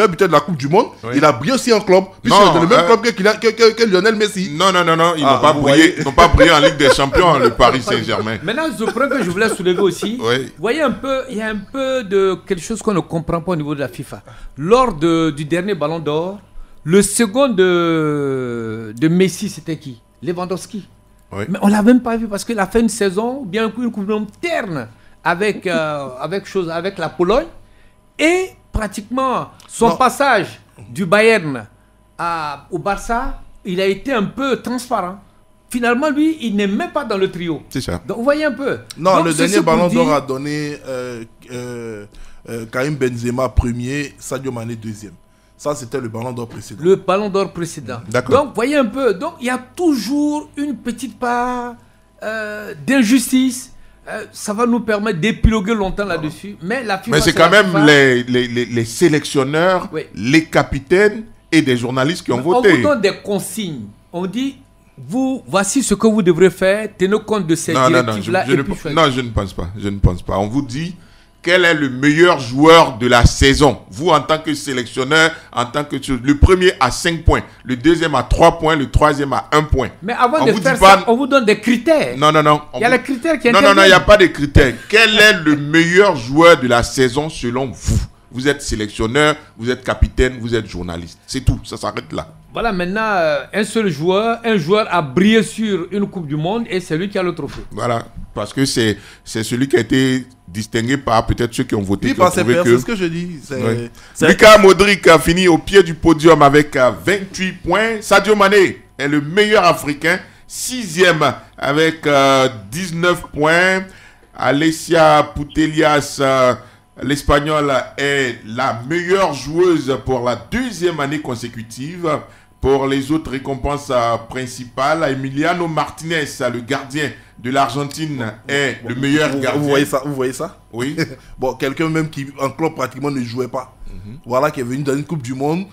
buteur de la Coupe du Monde. Oui. Il a brillé aussi en club. Puisqu'il est dans le même club que Lionel Messi. Non. Ils n'ont pas brillé en Ligue des Champions, le Paris Saint-Germain. Maintenant, ce point que je voulais soulever aussi, oui. Vous voyez un peu, il y a un peu de quelque chose qu'on ne comprend pas au niveau de la FIFA. Lors du dernier Ballon d'Or, le second de Messi, c'était qui? Lewandowski. Oui. Mais on ne l'a même pas vu parce qu'il a fait une saison, bien une Coupe du Monde terne avec la Pologne. Et pratiquement, son passage du Bayern au Barça, il a été un peu transparent. Finalement, lui, il n'est même pas dans le trio. C'est ça. Donc, vous voyez un peu. Non, donc, le dernier Ballon d'Or a donné Karim Benzema premier, Sadio Mané deuxième. Ça, c'était le Ballon d'Or précédent. Le Ballon d'Or précédent. D'accord. Donc, voyez un peu. Donc, il y a toujours une petite part d'injustice. Ça va nous permettre d'épiloguer longtemps là-dessus. Mais la FIFA, mais c'est quand même les sélectionneurs, oui, les capitaines et des journalistes qui ont voté. On vous donne des consignes. On dit, voici ce que vous devrez faire. Tenez compte de ces directives-là. Non, je ne pense pas. Je ne pense pas. On vous dit quel est le meilleur joueur de la saison. Vous, en tant que sélectionneur, le premier à 5 points, le deuxième à 3 points, le troisième à 1 point. Mais avant de faire ça, on vous donne des critères. Non. Il y a les critères qui interviennent. Non, il n'y a pas de critères. Quel est le meilleur joueur de la saison selon vous? Vous êtes sélectionneur, vous êtes capitaine, vous êtes journaliste. C'est tout, ça s'arrête là. Voilà, maintenant, un joueur a brillé sur une Coupe du Monde et c'est lui qui a le trophée. Voilà, parce que c'est celui qui a été distingué par peut-être ceux qui ont voté. Oui, c'est ce que je dis. Oui. Lucas Modric a fini au pied du podium avec 28 points. Sadio Mané est le meilleur Africain, 6e avec 19 points. Alessia Putellas, l'Espagnole, est la meilleure joueuse pour la 2e année consécutive. Pour les autres récompenses principales, Emiliano Martinez, le gardien de l'Argentine, est le meilleur gardien. Vous voyez ça? Oui. Bon, quelqu'un même qui en club pratiquement ne jouait pas. Voilà, qui est venu dans une Coupe du Monde.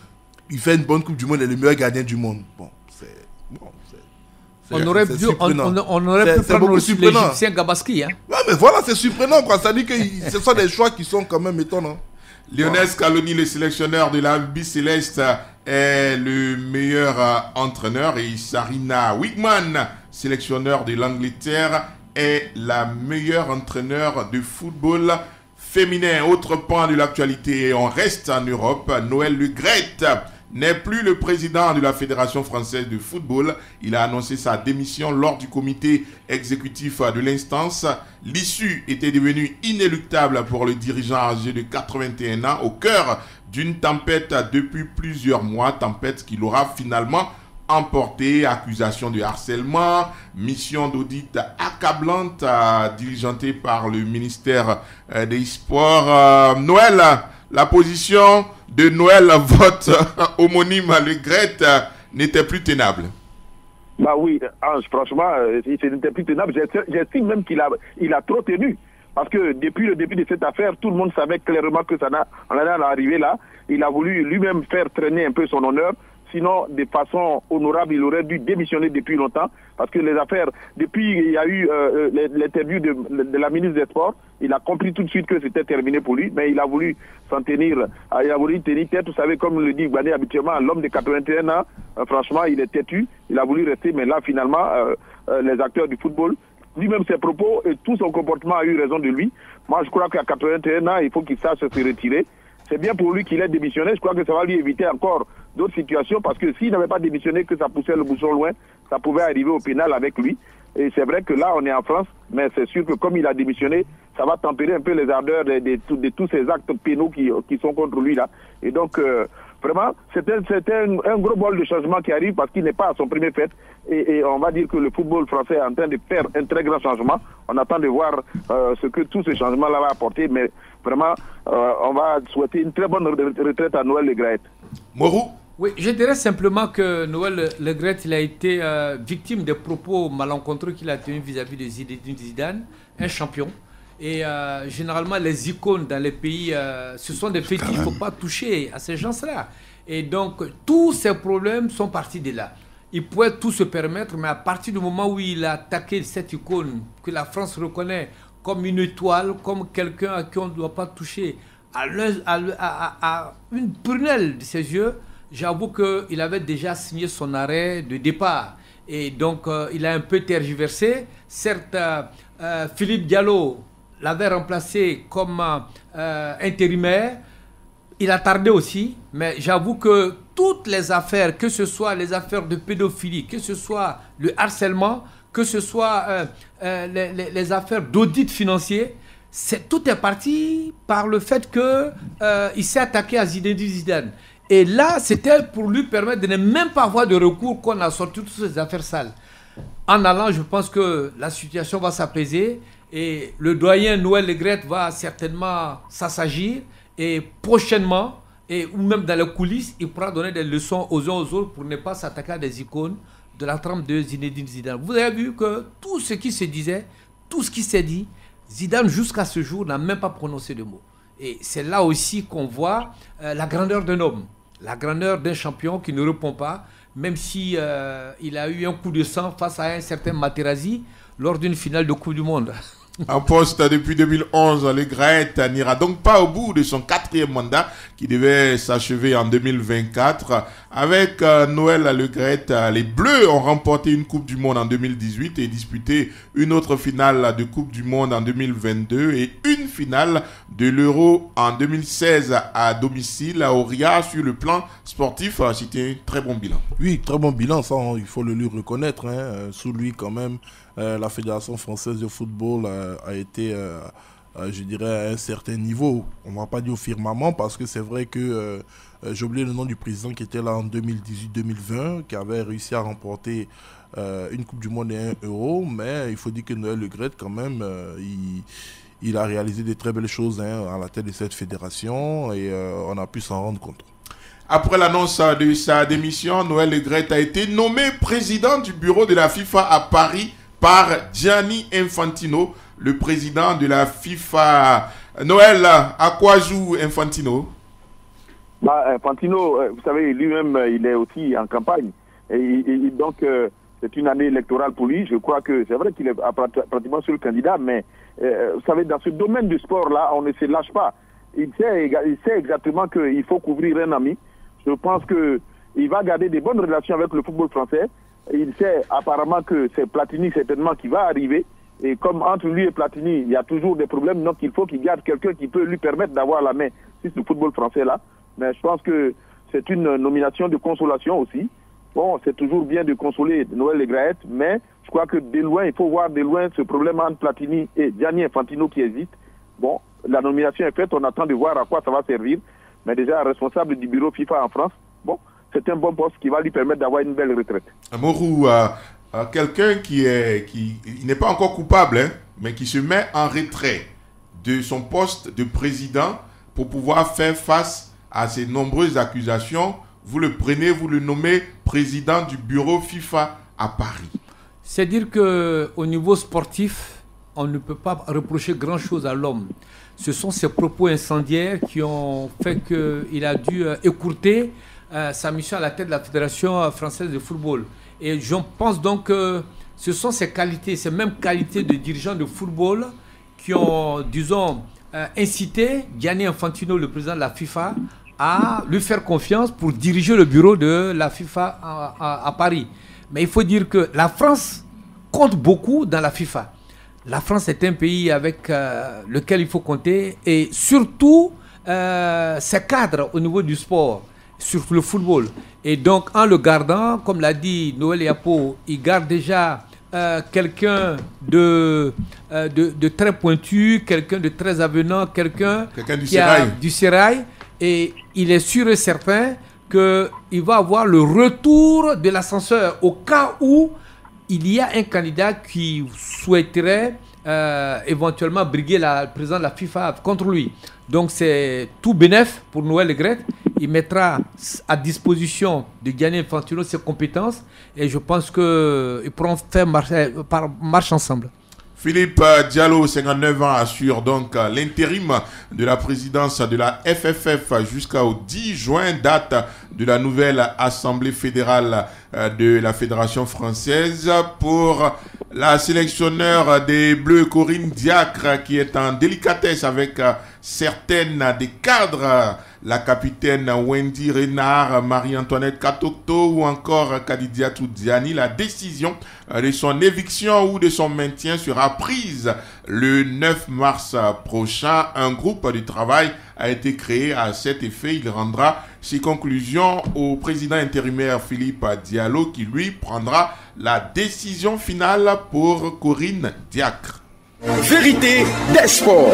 Il fait une bonne Coupe du Monde et le meilleur gardien du monde. Bon, on aurait pu prendre aussi l'Égyptien Gabaski. Hein? Ouais, mais voilà, c'est surprenant, quoi. Ça dit que ce sont des choix qui sont quand même étonnants. Lionel Scaloni, le sélectionneur de la Céleste, est le meilleur entraîneur. Et Sarina Wiegman, sélectionneur de l'Angleterre, est la meilleure entraîneur de football féminin. Autre point de l'actualité, on reste en Europe. Noël Le Graët n'est plus le président de la Fédération française de football. Il a annoncé sa démission lors du comité exécutif de l'instance. L'issue était devenue inéluctable pour le dirigeant âgé de 81 ans au cœur d'une tempête depuis plusieurs mois. Tempête qu'il aura finalement emporté, accusation de harcèlement, mission d'audit accablante diligentée par le ministère des Sports. Noël, la position de Noël, votre homonyme Le Graët, n'était plus tenable. Bah oui, Ange, franchement, ce n'était plus tenable. J'estime même qu'il a trop tenu. Parce que depuis le début de cette affaire, tout le monde savait clairement que on allait en arriver là. Il a voulu lui-même faire traîner un peu son honneur. Sinon, de façon honorable, il aurait dû démissionner depuis longtemps. Parce que les affaires, depuis il y a eu l'interview de la ministre des Sports, il a compris tout de suite que c'était terminé pour lui. Mais il a voulu s'en tenir, il a voulu tenir tête. Vous savez, comme le dit Gbané habituellement, l'homme de 81 ans, franchement, il est têtu. Il a voulu rester. Mais là, finalement, les acteurs du football, lui-même ses propos et tout son comportement a eu raison de lui. Moi, je crois qu'à 81 ans, il faut qu'il sache se retirer. C'est bien pour lui qu'il ait démissionné. Je crois que ça va lui éviter encore d'autres situations parce que s'il n'avait pas démissionné, que ça poussait le bouchon loin, ça pouvait arriver au pénal avec lui. Et c'est vrai que là, on est en France, mais c'est sûr que comme il a démissionné, ça va tempérer un peu les ardeurs de tous ces actes pénaux qui sont contre lui là. Et donc, vraiment, c'était un gros bol de changement qui arrive parce qu'il n'est pas à son premier fait. Et on va dire que le football français est en train de faire un très grand changement. On attend de voir ce que tout ce changement-là va apporter. Mais vraiment, on va souhaiter une très bonne retraite à Noël Le Graët. Morou? Oui, je dirais simplement que Noël Le Graët, il a été victime des propos malencontreux qu'il a tenus vis-à-vis de Zinedine Zidane, un champion. Et généralement, les icônes dans les pays, ce sont des fétiches, il ne faut pas toucher à ces gens-là. Et donc, tous ces problèmes sont partis de là. Il pouvait tout se permettre, mais à partir du moment où il a attaqué cette icône, que la France reconnaît comme une étoile, comme quelqu'un à qui on ne doit pas toucher, à une prunelle de ses yeux, j'avoue qu'il avait déjà signé son arrêt de départ. Et donc, il a un peu tergiversé. Certes, Philippe Diallo l'avait remplacé comme intérimaire. Il a tardé aussi, mais j'avoue que toutes les affaires, que ce soit les affaires de pédophilie, que ce soit le harcèlement, que ce soit les affaires d'audit financier, tout est parti par le fait qu'il s'est attaqué à Zinedine Zidane. Et là, c'était pour lui permettre de ne même pas avoir de recours qu'on a sorti toutes ces affaires sales. En allant, je pense que la situation va s'apaiser et le doyen Noël Le Graët va certainement s'assagir. Et prochainement, ou même dans les coulisses, il pourra donner des leçons aux uns aux autres pour ne pas s'attaquer à des icônes de la trempe de Zinedine Zidane. Vous avez vu que tout ce qui se disait, tout ce qui s'est dit, Zidane jusqu'à ce jour n'a même pas prononcé de mots. Et c'est là aussi qu'on voit la grandeur d'un homme, la grandeur d'un champion qui ne répond pas, même si il a eu un coup de sang face à un certain Materazzi lors d'une finale de Coupe du Monde. En poste depuis 2011, Le Graët n'ira donc pas au bout de son 4e mandat qui devait s'achever en 2024. Avec Noël Le Graët, les Bleus ont remporté une Coupe du Monde en 2018 et disputé une autre finale de Coupe du Monde en 2022 et une finale de l'Euro en 2016 à domicile à Auria. Sur le plan sportif, c'était un très bon bilan. Oui, très bon bilan, ça il faut le lui reconnaître. Sous lui quand même, la Fédération française de football a été, je dirais, à un certain niveau. On ne va pas dire au firmament parce que c'est vrai que j'ai oublié le nom du président qui était là en 2018-2020, qui avait réussi à remporter une Coupe du Monde et 1 euro. Mais il faut dire que Noël Le Graët, quand même, il a réalisé de très belles choses à la tête de cette fédération et on a pu s'en rendre compte. Après l'annonce de sa démission, Noël Le Graët a été nommé président du bureau de la FIFA à Paris par Gianni Infantino, le président de la FIFA. Noël, à quoi joue Infantino? Infantino, vous savez, lui-même, il est aussi en campagne. Et donc, c'est une année électorale pour lui. Je crois que c'est vrai qu'il est pratiquement seul candidat, mais vous savez, dans ce domaine du sport-là, on ne se lâche pas. Il sait exactement qu'il faut couvrir un ami. Je pense qu'il va garder des bonnes relations avec le football français. Il sait apparemment que c'est Platini certainement qui va arriver. Et comme entre lui et Platini, il y a toujours des problèmes, donc il faut qu'il garde quelqu'un qui peut lui permettre d'avoir la main sur ce football français-là. Mais je pense que c'est une nomination de consolation aussi. Bon, c'est toujours bien de consoler Noël Le Graët, mais je crois que de loin, il faut voir de loin ce problème entre Platini et Gianni Infantino qui hésite. Bon, la nomination est faite, on attend de voir à quoi ça va servir. Mais déjà, responsable du bureau FIFA en France, bon, c'est un bon poste qui va lui permettre d'avoir une belle retraite. Morou, quelqu'un qui n'est pas encore coupable, hein, mais qui se met en retrait de son poste de président pour pouvoir faire face à ces nombreuses accusations, vous le prenez, vous le nommez président du bureau FIFA à Paris. C'est-à-dire qu'au niveau sportif, on ne peut pas reprocher grand-chose à l'homme. Ce sont ses propos incendiaires qui ont fait qu'il a dû écourter sa mission à la tête de la Fédération française de football. Et je pense donc que ce sont ces qualités, ces mêmes qualités de dirigeant de football qui ont, disons, incité Gianni Infantino, le président de la FIFA, à lui faire confiance pour diriger le bureau de la FIFA à Paris. Mais il faut dire que la France compte beaucoup dans la FIFA. La France est un pays avec lequel il faut compter, et surtout ses cadres au niveau du sport, surtout le football. Et donc en le gardant, comme l'a dit Noël Yapo, il garde déjà quelqu'un de très pointu, quelqu'un de très avenant, quelqu'un du sérail. Et il est sûr et certain qu'il va avoir le retour de l'ascenseur au cas où il y a un candidat qui souhaiterait éventuellement briguer le président de la FIFA contre lui. Donc c'est tout bénef pour Noël Le Graët. Il mettra à disposition de Gianni Infantino ses compétences et je pense qu'ils pourront faire marche ensemble. Philippe Diallo, 59 ans, assure donc l'intérim de la présidence de la FFF jusqu'au 10 juin, date de la nouvelle Assemblée fédérale de la Fédération française. Pour la sélectionneur des Bleus, Corinne Diacre, qui est en délicatesse avec certaines des cadres, la capitaine Wendy Renard, Marie-Antoinette Katokto ou encore Kadidia Toudiani, la décision de son éviction ou de son maintien sera prise le 9 mars prochain. Un groupe de travail a été créé à cet effet. Il rendra ses conclusions au président intérimaire Philippe Diallo qui lui prendra la décision finale pour Corinne Diacre. Vérité des sports.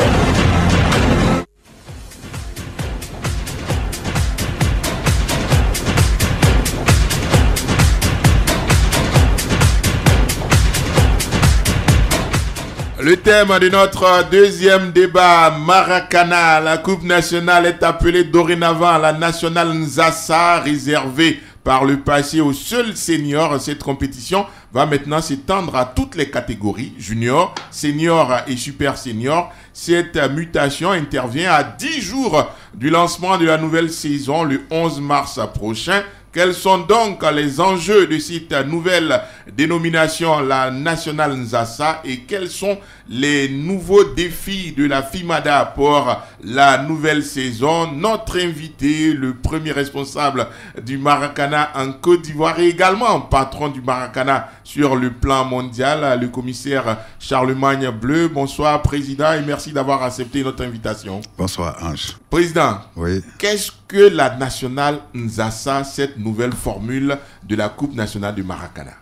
Le thème de notre deuxième débat, Maracana. La Coupe nationale est appelée dorénavant la Nationale Nzassa, réservée par le passé aux seuls seniors. Cette compétition va maintenant s'étendre à toutes les catégories, junior, senior et super senior. Cette mutation intervient à 10 jours du lancement de la nouvelle saison, le 11 mars prochain. Quels sont donc les enjeux de cette nouvelle dénomination, la Nationale Nzassa, et quels sont les nouveaux défis de la FIMADA pour la nouvelle saison? Notre invité, le premier responsable du Maracana en Côte d'Ivoire et également patron du Maracana sur le plan mondial, le commissaire Charlemagne Bleu. Bonsoir président et merci d'avoir accepté notre invitation. Bonsoir Ange. Président, oui. Qu'est-ce que la Nationale Nzassa, cette nouvelle formule de la Coupe nationale du Maracana?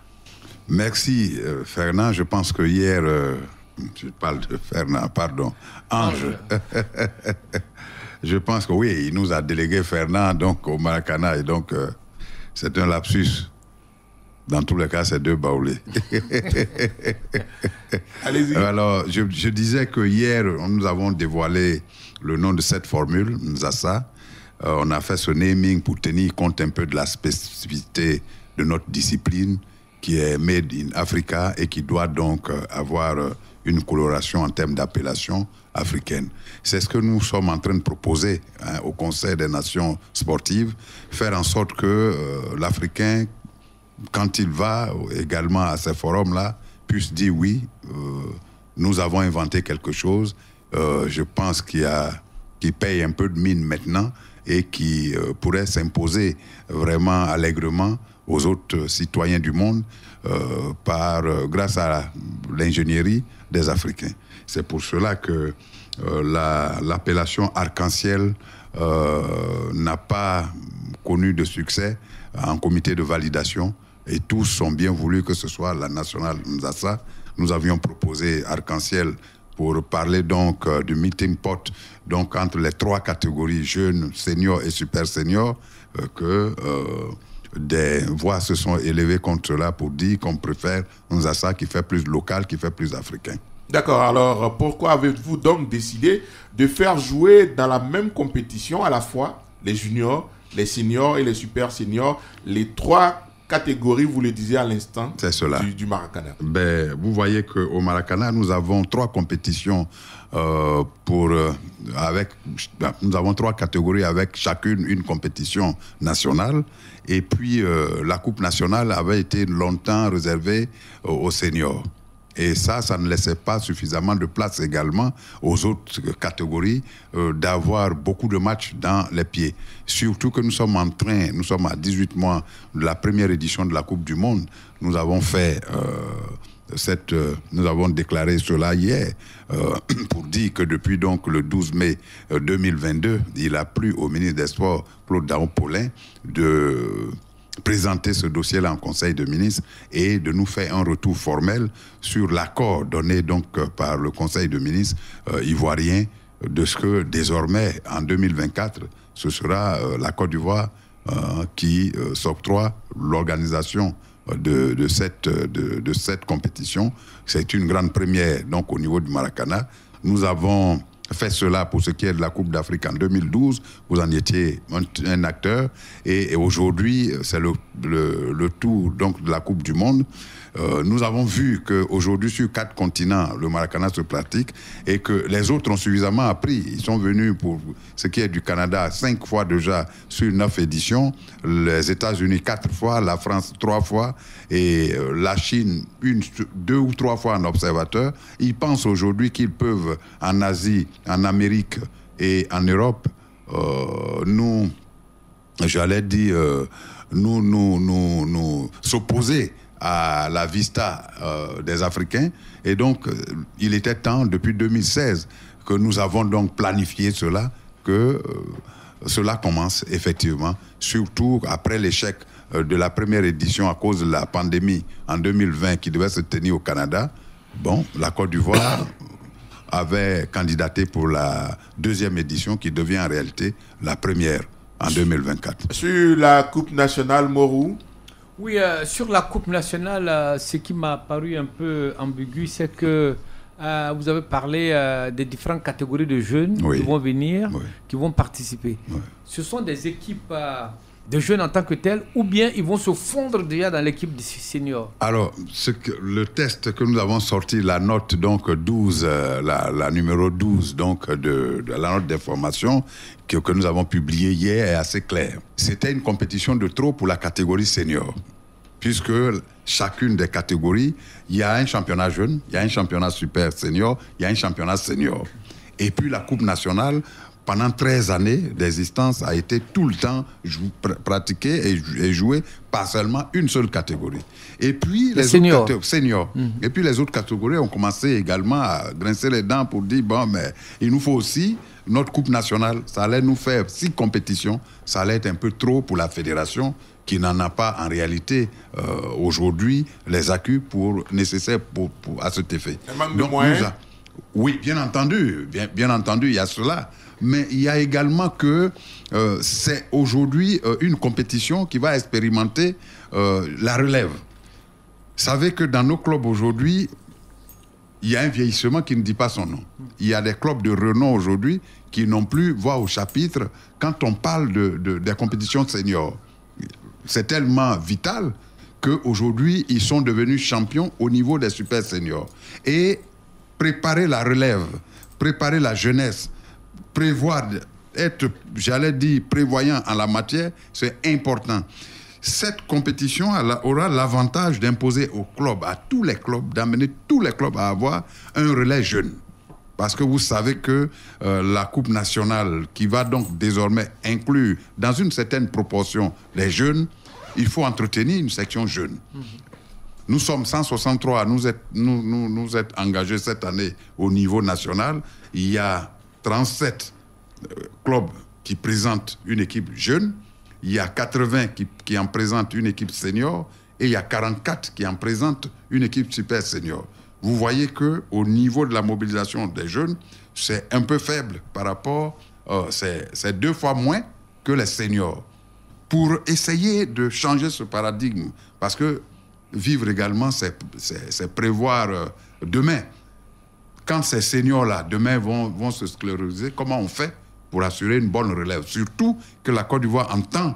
Merci Fernand. Je pense que hier, je parle de Fernand, pardon, Ange. Je pense que oui, il nous a délégué Fernand donc, au Maracana et donc c'est un lapsus. Dans tous les cas, c'est deux baoulés. Allez-y. Alors, je disais que hier, nous avons dévoilé le nom de cette formule, Nzassa. On a fait ce naming pour tenir compte un peu de la spécificité de notre discipline qui est Made in Africa et qui doit donc avoir une coloration en termes d'appellation africaine. C'est ce que nous sommes en train de proposer au Conseil des Nations sportives, faire en sorte que l'Africain, quand il va également à ces forums-là, puisse dire oui, nous avons inventé quelque chose, je pense qui paye un peu de mine maintenant et qui pourrait s'imposer vraiment allègrement aux autres citoyens du monde grâce à l'ingénierie des Africains. C'est pour cela que l'appellation arc-en-ciel n'a pas connu de succès en comité de validation et tous ont bien voulu que ce soit la Nationale Nzassa. Nous avions proposé arc-en-ciel pour parler donc du meeting pot donc entre les trois catégories, jeunes, seniors et super seniors. que des voix se sont élevées contre cela pour dire qu'on préfère Nzassa qui fait plus local, qui fait plus africain. D'accord, alors pourquoi avez-vous donc décidé de faire jouer dans la même compétition à la fois les juniors, les seniors et les super seniors, les trois catégories, vous le disiez à l'instant, du Maracana? Vous voyez qu'au Maracana, nous avons 3 compétitions nous avons 3 catégories avec chacune une compétition nationale. Et puis, la Coupe nationale avait été longtemps réservée aux seniors. Et ça ne laissait pas suffisamment de place également aux autres catégories d'avoir beaucoup de matchs dans les pieds. Surtout que nous sommes à 18 mois de la première édition de la Coupe du Monde. Nous avons fait nous avons déclaré cela hier pour dire que depuis donc le 12 mai 2022, il a plu au ministre des Sports, Claude Daon-Paulin, de présenter ce dossier-là en Conseil de ministres et de nous faire un retour formel sur l'accord donné donc par le Conseil de ministres ivoirien de ce que désormais, en 2024, ce sera la Côte d'Ivoire qui s'octroie l'organisation de cette compétition. C'est une grande première donc au niveau du Maracana. Nous avons fait cela pour ce qui est de la Coupe d'Afrique en 2012. Vous en étiez un acteur. Et aujourd'hui, c'est le tour donc, de la Coupe du Monde. Nous avons vu qu'aujourd'hui, sur 4 continents, le Maracana se pratique et que les autres ont suffisamment appris. Ils sont venus pour ce qui est du Canada 5 fois déjà sur 9 éditions, les États-Unis 4 fois, la France 3 fois et la Chine 2 ou 3 fois en observateur. Ils pensent aujourd'hui qu'ils peuvent en Asie, en Amérique et en Europe, nous s'opposer à la vista des Africains. Et donc, il était temps, depuis 2016, que nous avons donc planifié cela, que cela commence effectivement, surtout après l'échec de la première édition à cause de la pandémie en 2020 qui devait se tenir au Canada. Bon, la Côte d'Ivoire avait candidaté pour la 2e édition qui devient en réalité la première en 2024. Sur la Coupe nationale, Morou? Oui, sur la Coupe nationale, ce qui m'a paru un peu ambigu, c'est que vous avez parlé des différentes catégories de jeunes qui vont venir, qui vont participer. Ce sont des équipes de jeunes en tant que telles, ou bien ils vont se fondre déjà dans l'équipe des seniors? Alors, le test que nous avons sorti, la note donc 12, la numéro 12 donc de la note d'information que nous avons publiée hier est assez claire. C'était une compétition de trop pour la catégorie senior, puisque chacune des catégories, il y a un championnat jeune, il y a un championnat super senior, il y a un championnat senior. Et puis la Coupe nationale, pendant 13 années d'existence, a été tout le temps pratiquée et jouée par seulement une seule catégorie. Et puis les seniors. Et puis les autres catégories ont commencé également à grincer les dents pour dire, bon, mais il nous faut aussi notre Coupe nationale. Ça allait nous faire 6 compétitions. Ça allait être un peu trop pour la fédération qui n'en a pas en réalité aujourd'hui les acquis nécessaires à cet effet. Donc, oui, bien entendu, il y a cela. Mais il y a également que c'est aujourd'hui une compétition qui va expérimenter la relève. Vous savez que dans nos clubs aujourd'hui, il y a un vieillissement qui ne dit pas son nom. Il y a des clubs de renom aujourd'hui qui n'ont plus voix au chapitre quand on parle des compétitions seniors. C'est tellement vital qu'aujourd'hui, ils sont devenus champions au niveau des super seniors. Et préparer la relève, préparer la jeunesse, être, j'allais dire, prévoyant en la matière, c'est important. Cette compétition aura l'avantage d'imposer aux clubs, à tous les clubs, d'amener tous les clubs à avoir un relais jeune. Parce que vous savez que la Coupe nationale, qui va donc désormais inclure dans une certaine proportion les jeunes, il faut entretenir une section jeune. Nous sommes 163 à nous être engagés cette année au niveau national. Il y a 37 clubs qui présentent une équipe jeune, il y a 80 qui en présentent une équipe senior et il y a 44 qui en présentent une équipe super senior. Vous voyez qu'au niveau de la mobilisation des jeunes, c'est un peu faible par rapport, c'est 2 fois moins que les seniors. pour essayer de changer ce paradigme. Parce que vivre également, c'est prévoir demain. Quand ces seniors-là, demain, vont se scléroser, comment on fait pour assurer une bonne relève? Surtout que la Côte d'Ivoire entend,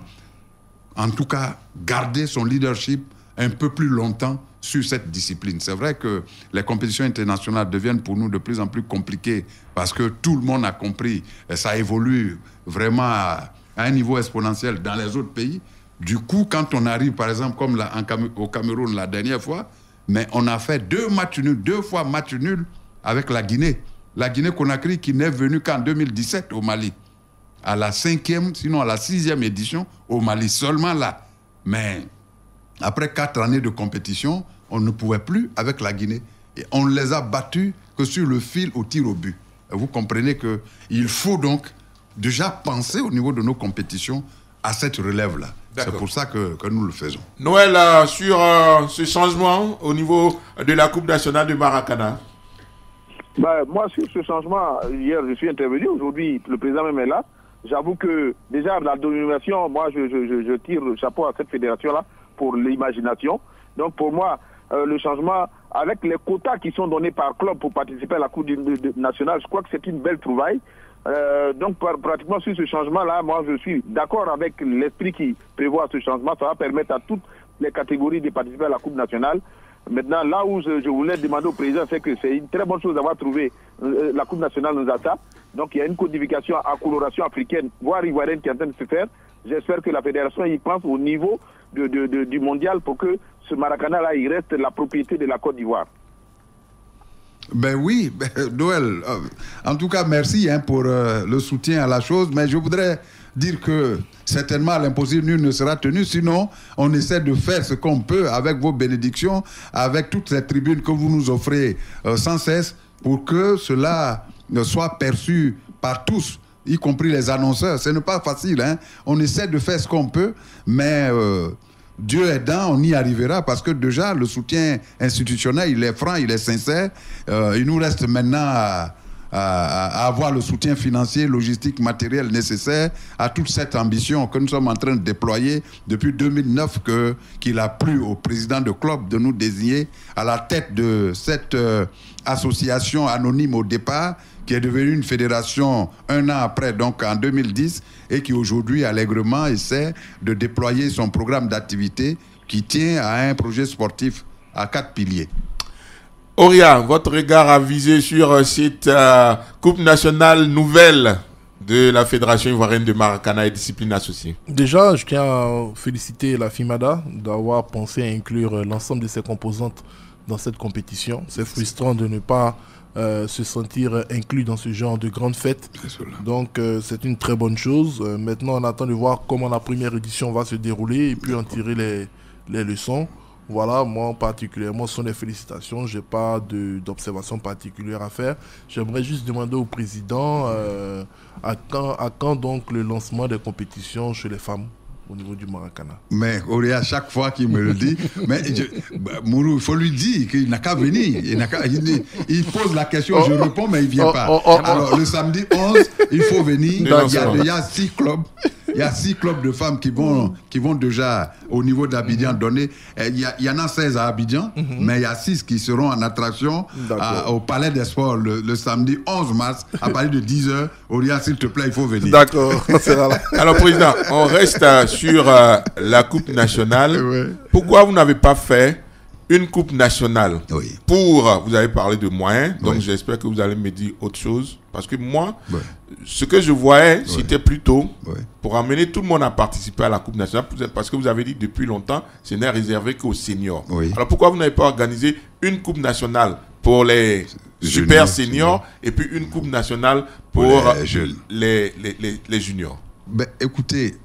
en tout cas, garder son leadership un peu plus longtemps sur cette discipline. C'est vrai que les compétitions internationales deviennent pour nous de plus en plus compliquées parce que tout le monde a compris, et ça évolue vraiment à un niveau exponentiel dans les autres pays. Du coup, quand on arrive, par exemple, comme au Cameroun la dernière fois, mais on a fait 2 fois match nul avec la Guinée. La Guinée-Conakry qui n'est venue qu'en 2017 au Mali. À la 5e, sinon à la 6e édition au Mali, seulement là. Mais après 4 années de compétition, on ne pouvait plus avec la Guinée. Et on ne les a battus que sur le fil au tir au but. Et vous comprenez qu'il faut donc déjà penser au niveau de nos compétitions à cette relève-là. C'est pour ça que nous le faisons. Noël, sur ce changement au niveau de la Coupe nationale de Maracana. Moi, sur ce changement, hier, je suis intervenu. Aujourd'hui, le président même est là. J'avoue que, déjà, la domination, moi, je tire le chapeau à cette fédération-là pour l'imagination. Donc, pour moi, le changement, avec les quotas qui sont donnés par club pour participer à la Coupe nationale, je crois que c'est une belle trouvaille. Donc, pratiquement sur ce changement-là, moi, je suis d'accord avec l'esprit qui prévoit ce changement. Ça va permettre à toutes les catégories de participer à la Coupe nationale. Maintenant, là où je voulais demander au président, c'est que c'est une très bonne chose d'avoir trouvé la Coupe nationale nous attrape. Donc, il y a une codification à coloration africaine, voire ivoirienne, qui est en train de se faire. J'espère que la fédération y pense au niveau du mondial pour que ce Maracana-là, il reste la propriété de la Côte d'Ivoire. Ben oui, Noël, en tout cas, merci pour le soutien à la chose, mais je voudrais dire que certainement l'impossible nul ne sera tenu, sinon on essaie de faire ce qu'on peut avec vos bénédictions, avec toutes ces tribunes que vous nous offrez sans cesse, pour que cela soit perçu par tous, y compris les annonceurs. Ce n'est pas facile, hein? On essaie de faire ce qu'on peut, mais Dieu aidant, on y arrivera, parce que déjà le soutien institutionnel, il est franc, il est sincère. Il nous reste maintenant à avoir le soutien financier, logistique, matériel nécessaire à toute cette ambition que nous sommes en train de déployer depuis 2009, qu'il a plu au président de club de nous désigner à la tête de cette association anonyme au départ, qui est devenue une fédération un an après, donc en 2010, et qui aujourd'hui allègrement essaie de déployer son programme d'activité qui tient à un projet sportif à 4 piliers. Oria, votre regard avisé sur cette Coupe nationale nouvelle de la Fédération ivoirienne de Maracana et disciplines associées. Déjà, je tiens à féliciter la FIMADA d'avoir pensé à inclure l'ensemble de ses composantes dans cette compétition. C'est frustrant de ne pas se sentir inclus dans ce genre de grande fête. Donc c'est une très bonne chose. Maintenant, on attend de voir comment la première édition va se dérouler et puis en tirer les leçons. Voilà, moi particulièrement, ce sont des félicitations. Je n'ai pas d'observation particulière à faire. J'aimerais juste demander au président à quand donc le lancement des compétitions chez les femmes au niveau du Maracana. Mais Auréa, chaque fois qu'il me le dit, Mourou, il faut lui dire qu'il n'a qu'à venir. Il pose la question, je réponds, mais il ne vient pas. Alors, le samedi 11, il faut venir. Il y a 6 clubs. Il y a 6 clubs de femmes qui vont déjà au niveau d'Abidjan donner. Il y en a 16 à Abidjan, mais il y a 6 qui seront en attraction au Palais des Sports le samedi 11 mars à partir de 10h. Auréa, s'il te plaît, il faut venir. D'accord. Alors, Président, on reste sur la Coupe nationale. Oui. Pourquoi vous n'avez pas fait une Coupe nationale? Oui. Vous avez parlé de moyens, donc oui. J'espère que vous allez me dire autre chose. Parce que moi, ce que je voyais, c'était plutôt pour amener tout le monde à participer à la Coupe nationale. Parce que vous avez dit depuis longtemps, ce n'est réservé qu'aux seniors. Oui. Alors pourquoi vous n'avez pas organisé une Coupe nationale pour les super seniors et puis une Coupe nationale pour les juniors? Ben, écoutez,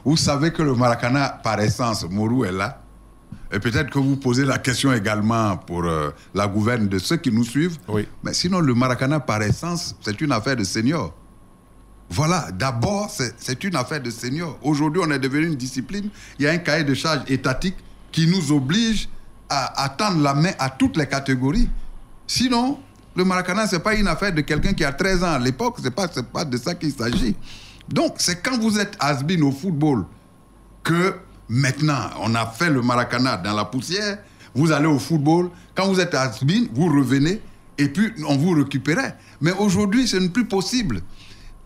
vous savez que le Maracana, par essence, Mourou est là. Et peut-être que vous posez la question également pour la gouverne de ceux qui nous suivent. Oui. Mais sinon, le Maracana, par essence, c'est une affaire de seniors. Voilà, d'abord, c'est une affaire de seniors. Aujourd'hui, on est devenu une discipline. Il y a un cahier de charges étatique qui nous oblige à tendre la main à toutes les catégories. Sinon, le Maracana, ce n'est pas une affaire de quelqu'un qui a 13 ans à l'époque. Ce n'est pas de ça qu'il s'agit. Donc, c'est quand vous êtes has-been au football que maintenant, on a fait le Maracana dans la poussière, vous allez au football, quand vous êtes à Asbin, vous revenez, et puis on vous récupérait. Mais aujourd'hui, ce n'est plus possible.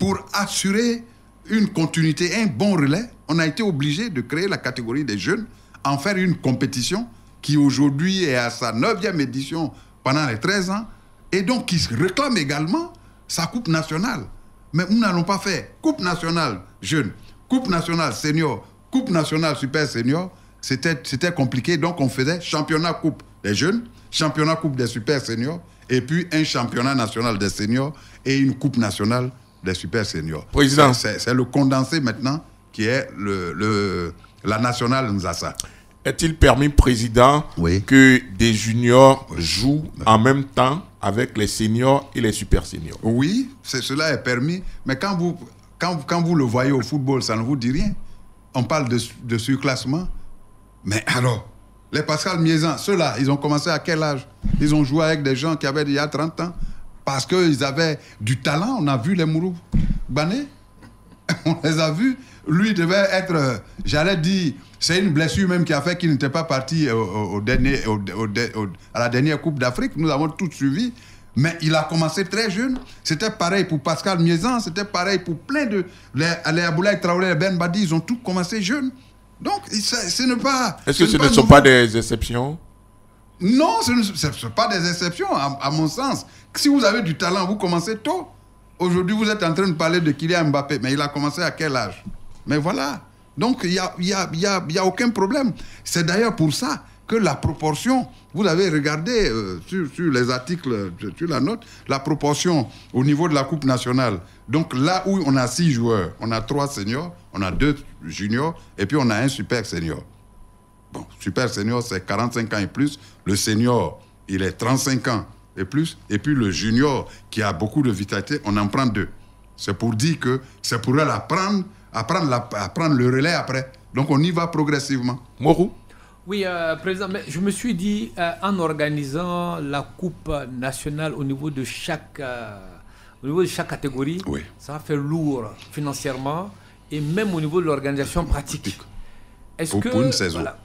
Pour assurer une continuité, un bon relais, on a été obligé de créer la catégorie des jeunes, en faire une compétition qui aujourd'hui est à sa 9e édition pendant les 13 ans, et donc qui réclame également sa Coupe nationale. Mais nous n'allons pas faire Coupe nationale jeune, Coupe nationale senior, Coupe nationale super senior. C'était compliqué, donc on faisait championnat Coupe des jeunes, championnat Coupe des super seniors, et puis un championnat national des seniors et une Coupe nationale des super seniors. Président. C'est le condensé maintenant qui est la nationale Nzassa. Est-il permis, Président, que des juniors jouent en même temps avec les seniors et les super seniors? Oui, cela est permis, mais quand vous le voyez au football, ça ne vous dit rien. On parle de surclassement. Mais alors, les Pascal Miezan, ceux-là, ils ont commencé à quel âge? Ils ont joué avec des gens qui avaient il y a 30 ans. Parce qu'ils avaient du talent. On a vu les Mourou Bané. On les a vus. Lui devait être, j'allais dire, c'est une blessure même qui a fait qu'il n'était pas parti à la dernière Coupe d'Afrique. Nous avons tout suivi. Mais il a commencé très jeune. C'était pareil pour Pascal Miezan. C'était pareil pour plein de... Les Aboulaye Traoré, les Ben Badi, ils ont tous commencé jeunes. Donc, ce n'est pas... Est-ce que ce ne sont pas des exceptions? Non, ce ne sont pas des exceptions, à mon sens. Si vous avez du talent, vous commencez tôt. Aujourd'hui, vous êtes en train de parler de Kylian Mbappé, mais il a commencé à quel âge? Mais voilà. Donc, il n'y a aucun problème. C'est d'ailleurs pour ça que la proportion, vous avez regardé sur les articles, sur la note, la proportion au niveau de la Coupe nationale. Donc là où on a 6 joueurs, on a 3 seniors, on a 2 juniors, et puis on a un super senior. Bon, super senior, c'est 45 ans et plus. Le senior, il est 35 ans et plus. Et puis le junior, qui a beaucoup de vitalité, on en prend 2. C'est pour dire que c'est pour elle apprendre le relais après. Donc on y va progressivement. Morou? Oui, Président, mais je me suis dit, en organisant la Coupe nationale au niveau de chaque catégorie, oui, ça va faire lourd financièrement et même au niveau de l'organisation pratique. Est-ce que, pour une saison. Voilà,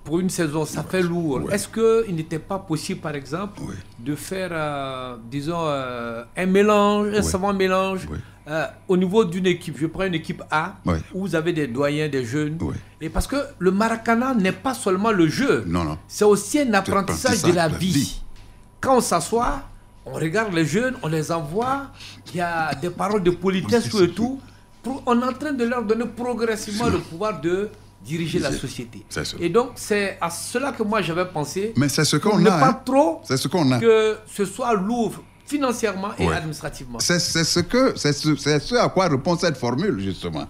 pour une saison, ça fait lourd. Oui. Est-ce qu'il n'était pas possible, par exemple, oui, de faire, disons, un mélange, un savant mélange, oui, au niveau d'une équipe? Je prends une équipe A, oui, où vous avez des doyens, des jeunes. Oui. Et parce que le Maracana n'est pas seulement le jeu. Non, non. C'est aussi un apprentissage de la vie. Quand on s'assoit, on regarde les jeunes, on les envoie, il y a des paroles de politesse et tout. On est en train de leur donner progressivement le pouvoir de diriger la société. Et donc, c'est à cela que moi j'avais pensé. Mais c'est ce qu'on a. Ne pas trop que ce soit lourd financièrement et administrativement. C'est ce à quoi répond cette formule, justement.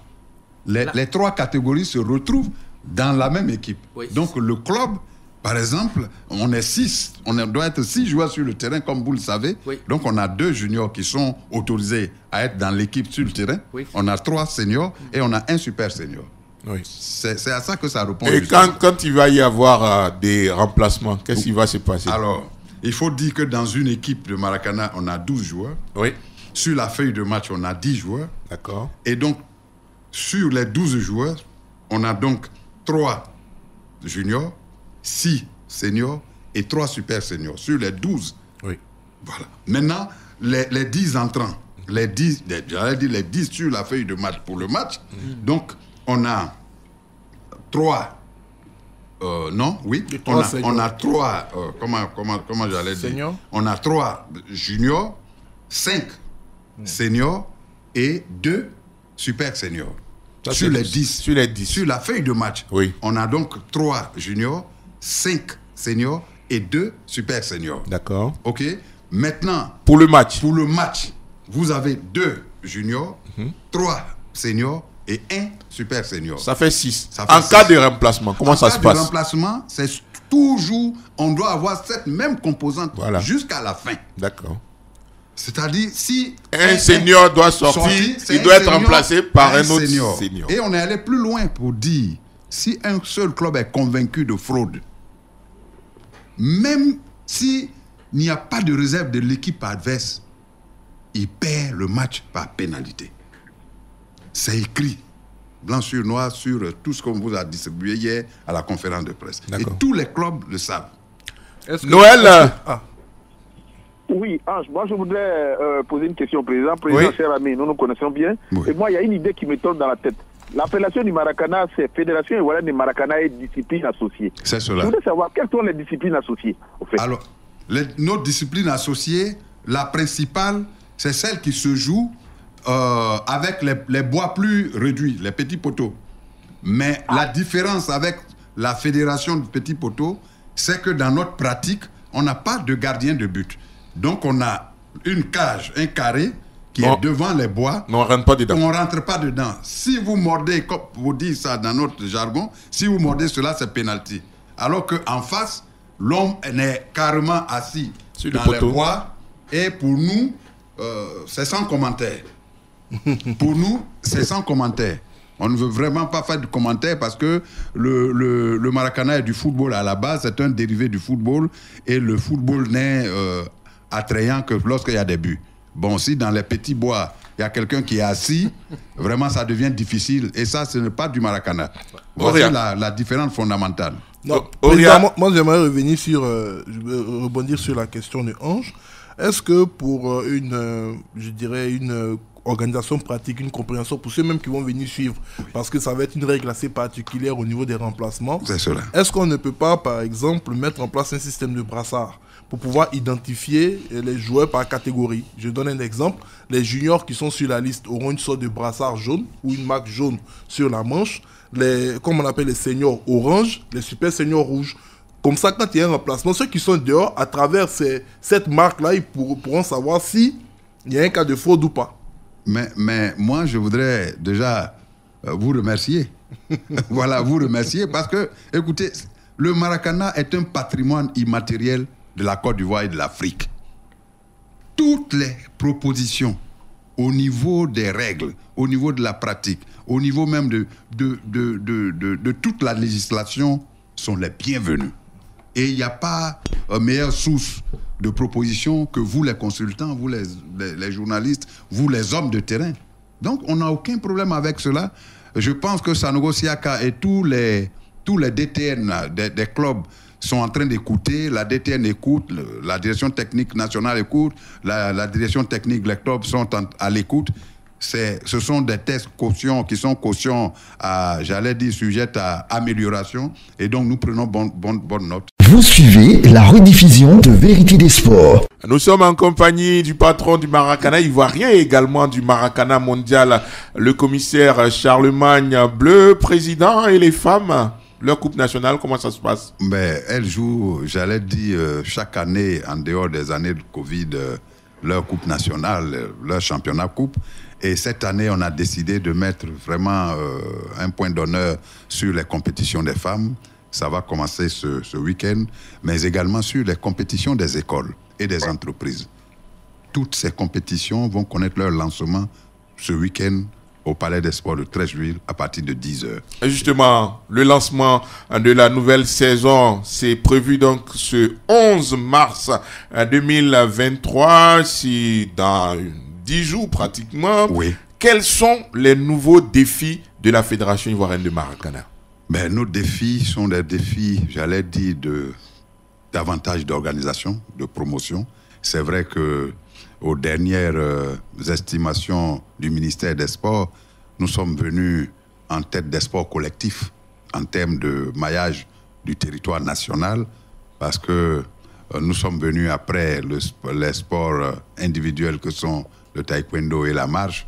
Les 3 catégories se retrouvent dans la même équipe. Oui, donc, le club, par exemple, on est 6. On doit être 6 joueurs sur le terrain, comme vous le savez. Oui. Donc, on a 2 juniors qui sont autorisés à être dans l'équipe sur le terrain. Oui. On a 3 seniors et on a un super senior. Oui. C'est à ça que ça répond. Et quand il va y avoir des remplacements, qu'est-ce qui va se passer? Alors, il faut dire que dans une équipe de Maracana, on a 12 joueurs. Oui. Sur la feuille de match, on a 10 joueurs. D'accord. Et donc, sur les 12 joueurs, on a donc 3 juniors, 6 seniors et 3 super seniors. Sur les 12. Oui. Voilà. Maintenant, les 10 entrants, les 10 sur la feuille de match pour le match. Donc, on a 3... on a 3... comment j'allais dire? On a 3 juniors, 5 seniors et 2 super seniors. Sur les 10. Sur les 10. Sur la feuille de match. Oui. On a donc 3 juniors, 5 seniors et 2 super seniors. D'accord. OK. Maintenant... Pour le match, vous avez 2 juniors, 3 seniors et 1 super senior. Ça fait 6. En cas de remplacement, comment ça se passe? En cas de remplacement, c'est toujours... On doit avoir cette même composante jusqu'à la fin. D'accord. C'est-à-dire, si... Un senior doit sortir, il doit être remplacé par un autre senior. Et on est allé plus loin pour dire, si un seul club est convaincu de fraude, même s'il n'y a pas de réserve de l'équipe adverse, il perd le match par pénalité. C'est écrit. blanc sur noir, sur tout ce qu'on vous a distribué hier à la conférence de presse. Et tous les clubs le savent. Noël Oui, Ange, moi je voudrais poser une question au président. Président, cher ami, nous nous connaissons bien. Oui. Et moi, il y a une idée qui me tombe dans la tête. L'appellation du Maracana, c'est Fédération ivoirienne du Maracana et disciplines associées. C'est cela. Je voudrais savoir quelles sont les disciplines associées, au fait. Alors, nos disciplines associées, la principale, c'est celle qui se joue avec les bois plus réduits, les petits poteaux. Mais la différence avec la fédération de petits poteaux, c'est que dans notre pratique, on n'a pas de gardien de but. Donc, on a une cage, un carré qui est devant les bois. Mais on ne rentre pas dedans. On ne rentre pas dedans. Si vous mordez, comme vous dites ça dans notre jargon, si vous mordez cela, c'est penalty. Alors qu'en face, l'homme est carrément assis sur dans les bois. Et pour nous, c'est sans commentaire. Pour nous, c'est sans commentaire. On ne veut vraiment pas faire de commentaire parce que le Maracana est du football à la base, c'est un dérivé du football et le football n'est attrayant que lorsqu'il y a des buts. Bon, si dans les petits bois, il y a quelqu'un qui est assis, vraiment ça devient difficile et ça, ce n'est pas du Maracana. Voici la différence fondamentale. Non, moi j'aimerais rebondir sur la question de Ange. Est-ce que pour une organisation pratique, une compréhension pour ceux même qui vont venir suivre, parce que ça va être une règle assez particulière au niveau des remplacements. C'est cela. Est-ce qu'on ne peut pas, par exemple, mettre en place un système de brassard pour pouvoir identifier les joueurs par catégorie? Je donne un exemple. Les juniors qui sont sur la liste auront une sorte de brassard jaune ou une marque jaune sur la manche. Comme on appelle les seniors orange, les super seniors rouges. Comme ça, quand il y a un remplacement, ceux qui sont dehors, à travers cette marque-là, ils pourront savoir s'il y a un cas de fraude ou pas. Mais moi, je voudrais déjà vous remercier. Voilà, vous remercier parce que, écoutez, le Maracana est un patrimoine immatériel de la Côte d'Ivoire et de l'Afrique. Toutes les propositions au niveau des règles, au niveau de la pratique, au niveau même de toute la législation sont les bienvenues. Et il n'y a pas meilleure source de propositions que vous, les consultants, vous, les journalistes, vous, les hommes de terrain. Donc, on n'a aucun problème avec cela. Je pense que Sanogo Siaka et tous les DTN des clubs sont en train d'écouter. La DTN écoute, la direction technique nationale écoute, la direction technique des clubs sont à l'écoute. Ce sont des tests cautions qui sont cautions à, j'allais dire, sujettes à amélioration. Et donc, nous prenons bonne note. Vous suivez la rediffusion de Vérité des Sports. Nous sommes en compagnie du patron du Maracana ivoirien et également du Maracana mondial, le commissaire Charlemagne Bleu, président. Et les femmes, leur coupe nationale, comment ça se passe? Elles jouent, j'allais dire, chaque année, en dehors des années de Covid, leur coupe nationale, leur championnat coupe. Et cette année, on a décidé de mettre vraiment un point d'honneur sur les compétitions des femmes. Ça va commencer ce week-end, mais également sur les compétitions des écoles et des entreprises. Toutes ces compétitions vont connaître leur lancement ce week-end au Palais des Sports de Treichville à partir de 10h. Et justement, le lancement de la nouvelle saison, c'est prévu donc ce 11 mars 2023, si dans 10 jours pratiquement. Oui. Quels sont les nouveaux défis de la Fédération ivoirienne de Maracana? Nos défis sont des défis, j'allais dire, davantage d'organisation, de promotion. C'est vrai que aux dernières estimations du ministère des Sports, nous sommes venus en tête des sports collectifs en termes de maillage du territoire national parce que nous sommes venus après les sports individuels que sont le taekwondo et la marche.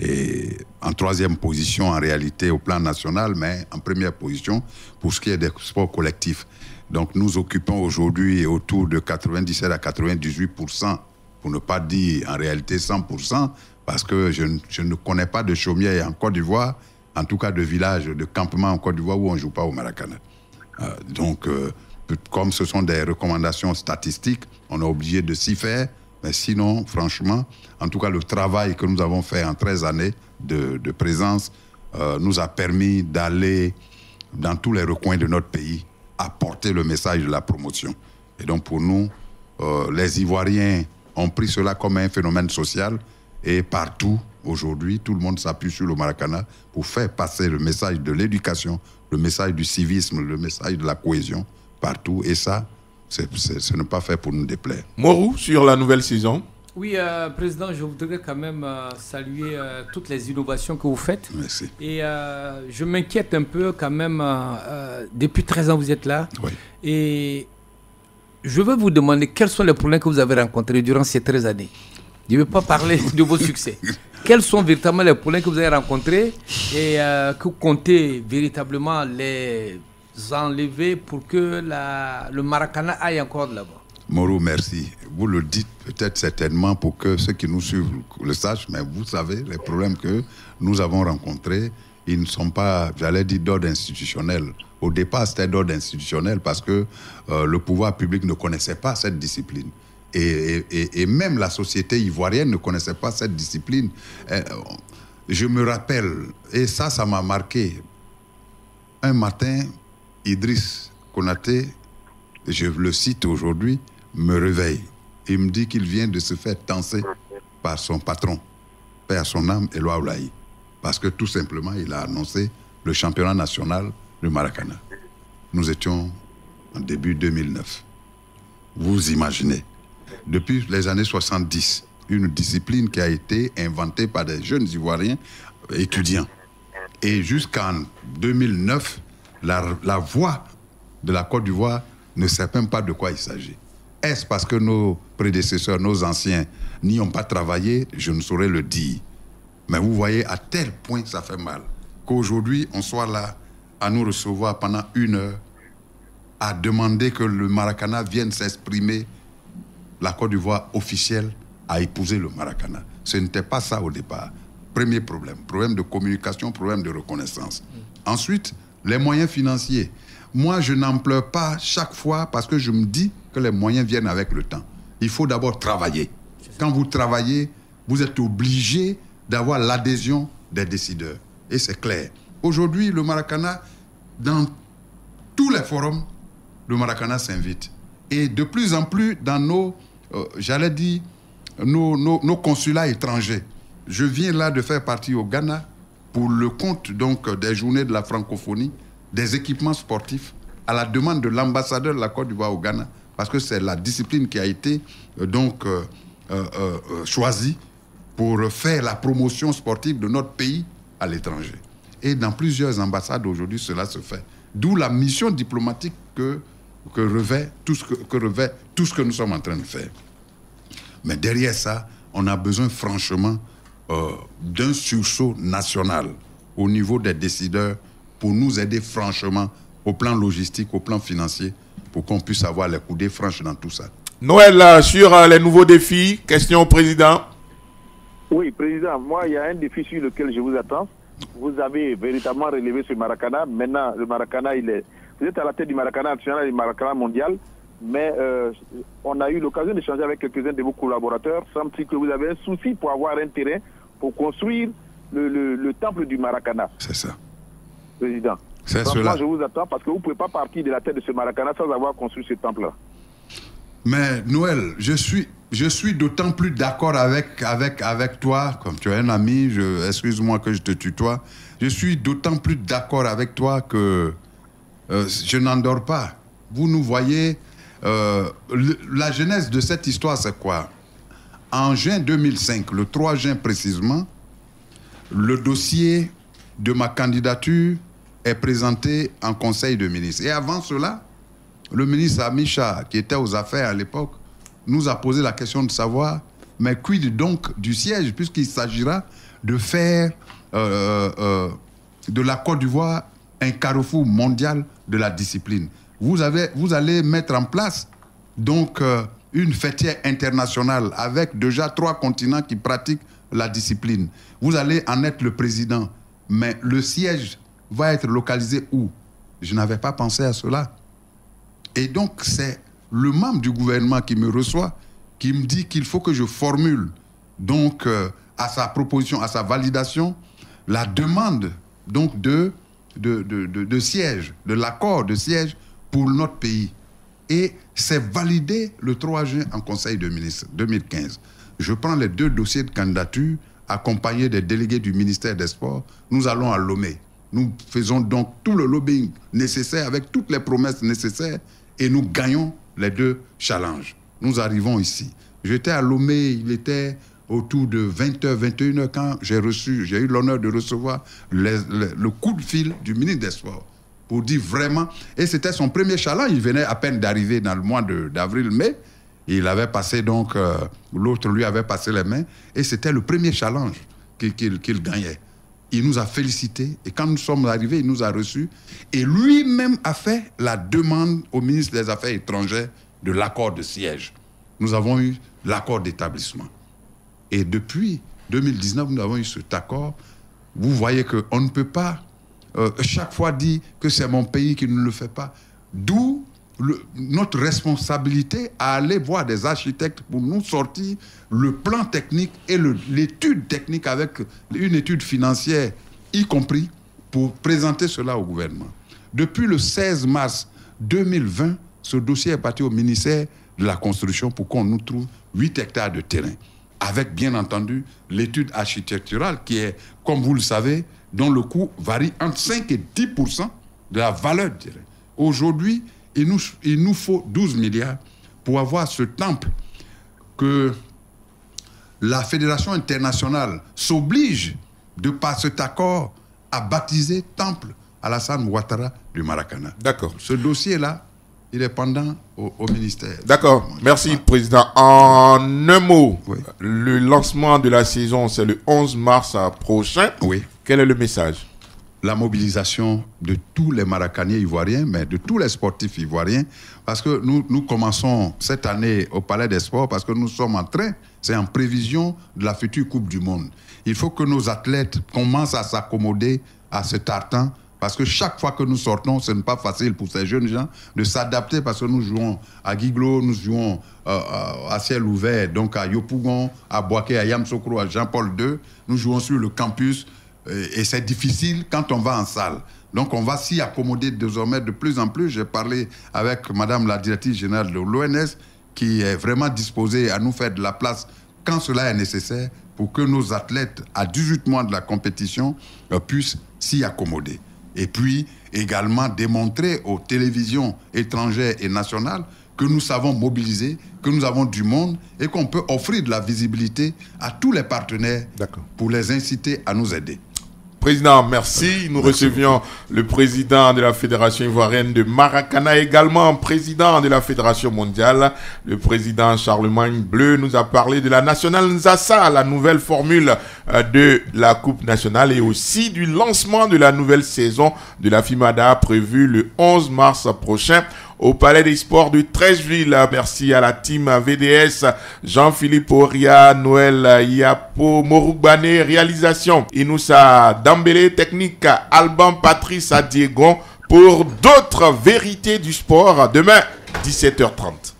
Et en troisième position en réalité au plan national, mais en première position pour ce qui est des sports collectifs. Donc nous occupons aujourd'hui autour de 97 à 98%, pour ne pas dire en réalité 100%, parce que je ne connais pas de chaumière en Côte d'Ivoire, en tout cas de village, de campement en Côte d'Ivoire où on ne joue pas au Maracana. Donc comme ce sont des recommandations statistiques, on est obligé de s'y faire. Mais sinon, franchement, en tout cas, le travail que nous avons fait en 13 années de présence nous a permis d'aller dans tous les recoins de notre pays, apporter le message de la promotion. Et donc, pour nous, les Ivoiriens ont pris cela comme un phénomène social Et partout, aujourd'hui, tout le monde s'appuie sur le Maracana pour faire passer le message de l'éducation, le message du civisme, le message de la cohésion partout. Et ça, ce n'est pas fait pour nous déplaire. Morou, sur la nouvelle saison. Oui, Président, je voudrais quand même saluer toutes les innovations que vous faites. Merci. Et je m'inquiète un peu quand même, depuis 13 ans vous êtes là. Oui. Et je veux vous demander quels sont les problèmes que vous avez rencontrés durant ces 13 années. Je ne veux pas parler de vos succès. Quels sont véritablement les problèmes que vous avez rencontrés et que vous comptez véritablement les enlever pour que le Maracana aille encore de l'avant? Morou, merci. Vous le dites peut-être certainement pour que ceux qui nous suivent le sachent, mais vous savez, les problèmes que nous avons rencontrés, ils ne sont pas, j'allais dire, d'ordre institutionnel. Au départ, c'était d'ordre institutionnel parce que le pouvoir public ne connaissait pas cette discipline. Et même la société ivoirienne ne connaissait pas cette discipline. Je me rappelle, et ça m'a marqué, un matin, Idriss Konaté, je le cite aujourd'hui, me réveille. Il me dit qu'il vient de se faire tancer par son patron, père son âme, Eloi Oulaï. Parce que tout simplement, il a annoncé le championnat national de Maracana. Nous étions en début 2009. Vous imaginez, depuis les années 70, une discipline qui a été inventée par des jeunes Ivoiriens étudiants. Et jusqu'en 2009, la voix de la Côte d'Ivoire ne sait même pas de quoi il s'agit. Est-ce parce que nos prédécesseurs, nos anciens n'y ont pas travaillé? Je ne saurais le dire. Mais vous voyez à tel point ça fait mal qu'aujourd'hui on soit là à nous recevoir pendant 1 heure, à demander que le Maracana vienne s'exprimer, la Côte d'Ivoire officielle a épousé le Maracana. Ce n'était pas ça au départ. Premier problème de communication, problème de reconnaissance. Ensuite, les moyens financiers. Moi, je n'en pleure pas chaque fois parce que je me dis que les moyens viennent avec le temps. Il faut d'abord travailler. Quand vous travaillez, vous êtes obligé d'avoir l'adhésion des décideurs. Et c'est clair. Aujourd'hui, le Maracana, dans tous les forums, le Maracana s'invite. Et de plus en plus dans nos, j'allais dire, nos consulats étrangers. Je viens là de faire partie au Ghana pour le compte donc des journées de la francophonie, des équipements sportifs à la demande de l'ambassadeur de la Côte d'Ivoire au Ghana, parce que c'est la discipline qui a été choisie pour faire la promotion sportive de notre pays à l'étranger. Et dans plusieurs ambassades aujourd'hui, cela se fait. D'où la mission diplomatique que revêt tout ce que nous sommes en train de faire. Mais derrière ça, on a besoin franchement d'un sursaut national au niveau des décideurs pour nous aider franchement au plan logistique, au plan financier, pour qu'on puisse avoir les coudées franches dans tout ça. Noël, sur les nouveaux défis, question au président. Oui, président, moi, il y a un défi sur lequel je vous attends. Vous avez véritablement relevé ce Maracana. Maintenant, le Maracana, vous êtes à la tête du Maracana national et du Maracana mondial. Mais on a eu l'occasion d'échanger avec quelques-uns de vos collaborateurs. Semble-t-il que vous avez un souci pour avoir un terrain pour construire le temple du Maracana. C'est ça. Président. C'est donc, cela. moi, je vous attends parce que vous ne pouvez pas partir de la tête de ce Maracana sans avoir construit ce temple-là. Mais Noël, je suis d'autant plus d'accord avec toi, comme tu es un ami, excuse-moi que je te tutoie, je suis d'autant plus d'accord avec toi que je n'endors pas. Vous nous voyez, la genèse de cette histoire, c'est quoi? En juin 2005, le 3 juin précisément, le dossier de ma candidature est présenté en Conseil de ministres. Et avant cela, le ministre Amicha, qui était aux affaires à l'époque, nous a posé la question de savoir, mais quid donc du siège, puisqu'il s'agira de faire de la Côte d'Ivoire un carrefour mondial de la discipline. Vous allez mettre en place donc une fêtière internationale avec déjà 3 continents qui pratiquent la discipline. Vous allez en être le président, mais le siège va être localisé où? Je n'avais pas pensé à cela. Et donc, c'est le membre du gouvernement qui me reçoit, qui me dit qu'il faut que je formule, donc, à sa proposition, à sa validation, la demande donc de siège, de l'accord de siège pour notre pays. Et c'est validé le 3 juin en Conseil de ministres 2015. je prends les 2 dossiers de candidature, accompagnés des délégués du ministère des Sports, nous allons à Lomé. Nous faisons donc tout le lobbying nécessaire avec toutes les promesses nécessaires et nous gagnons les 2 challenges. Nous arrivons ici. J'étais à Lomé, il était autour de 20h, 21h quand j'ai eu l'honneur de recevoir le coup de fil du ministre des Sports pour dire vraiment, et c'était son premier challenge, il venait à peine d'arriver dans le mois d'avril-mai, il avait passé donc, l'autre lui avait passé les mains, et c'était le premier challenge qu'il gagnait. Il nous a félicités, et quand nous sommes arrivés, il nous a reçus, et lui-même a fait la demande au ministre des Affaires étrangères de l'accord de siège. Nous avons eu l'accord d'établissement. Et depuis 2019, nous avons eu cet accord. Vous voyez qu'on ne peut pas chaque fois dire que c'est mon pays qui ne le fait pas. D'où notre responsabilité à aller voir des architectes pour nous sortir le plan technique et l'étude technique avec une étude financière, y compris pour présenter cela au gouvernement. Depuis le 16 mars 2020, ce dossier est parti au ministère de la Construction pour qu'on nous trouve 8 hectares de terrain. Avec, bien entendu, l'étude architecturale qui est, comme vous le savez, dont le coût varie entre 5 et 10% de la valeur du terrain. Aujourd'hui, il nous faut 12 milliards pour avoir ce temple que la Fédération internationale s'oblige, de par cet accord, à baptiser Temple Alassane Ouattara du Maracana. D'accord. Ce dossier-là, il est pendant au ministère. D'accord. Merci, Président. En un mot, oui. Le lancement de la saison, c'est le 11 mars prochain. Oui. Quel est le message? La mobilisation de tous les Maracaniers ivoiriens, mais de tous les sportifs ivoiriens, parce que nous commençons cette année au Palais des Sports, parce que nous sommes en train, c'est en prévision de la future Coupe du Monde. Il faut que nos athlètes commencent à s'accommoder à ce tartan, parce que chaque fois que nous sortons, ce n'est pas facile pour ces jeunes gens de s'adapter, parce que nous jouons à Guiglo, nous jouons à ciel ouvert, donc à Yopougon, à Boaké, à Yamsokro, à Jean-Paul II. Nous jouons sur le campus et c'est difficile quand on va en salle. Donc on va s'y accommoder désormais de plus en plus. J'ai parlé avec Madame la directrice générale de l'ONS qui est vraiment disposée à nous faire de la place quand cela est nécessaire pour que nos athlètes à 18 mois de la compétition puissent s'y accommoder. Et puis également démontrer aux télévisions étrangères et nationales que nous savons mobiliser, que nous avons du monde et qu'on peut offrir de la visibilité à tous les partenaires pour les inciter à nous aider. Président, merci. Nous recevions le président de la Fédération ivoirienne de Maracana, également président de la Fédération mondiale. Le président Charlemagne Bleu nous a parlé de la Nationale Nzassa, la nouvelle formule de la Coupe nationale et aussi du lancement de la nouvelle saison de la FIMADA prévue le 11 mars prochain au Palais des Sports de Treichville. Merci à la team VDS, Jean-Philippe Oria, Noël Yapo, Moroukbane, réalisation Inoussa Dambélé, technique Alban Patrice Adiegon pour d'autres vérités du sport demain 17h30.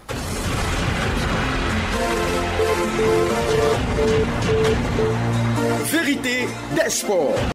Vérité des sports.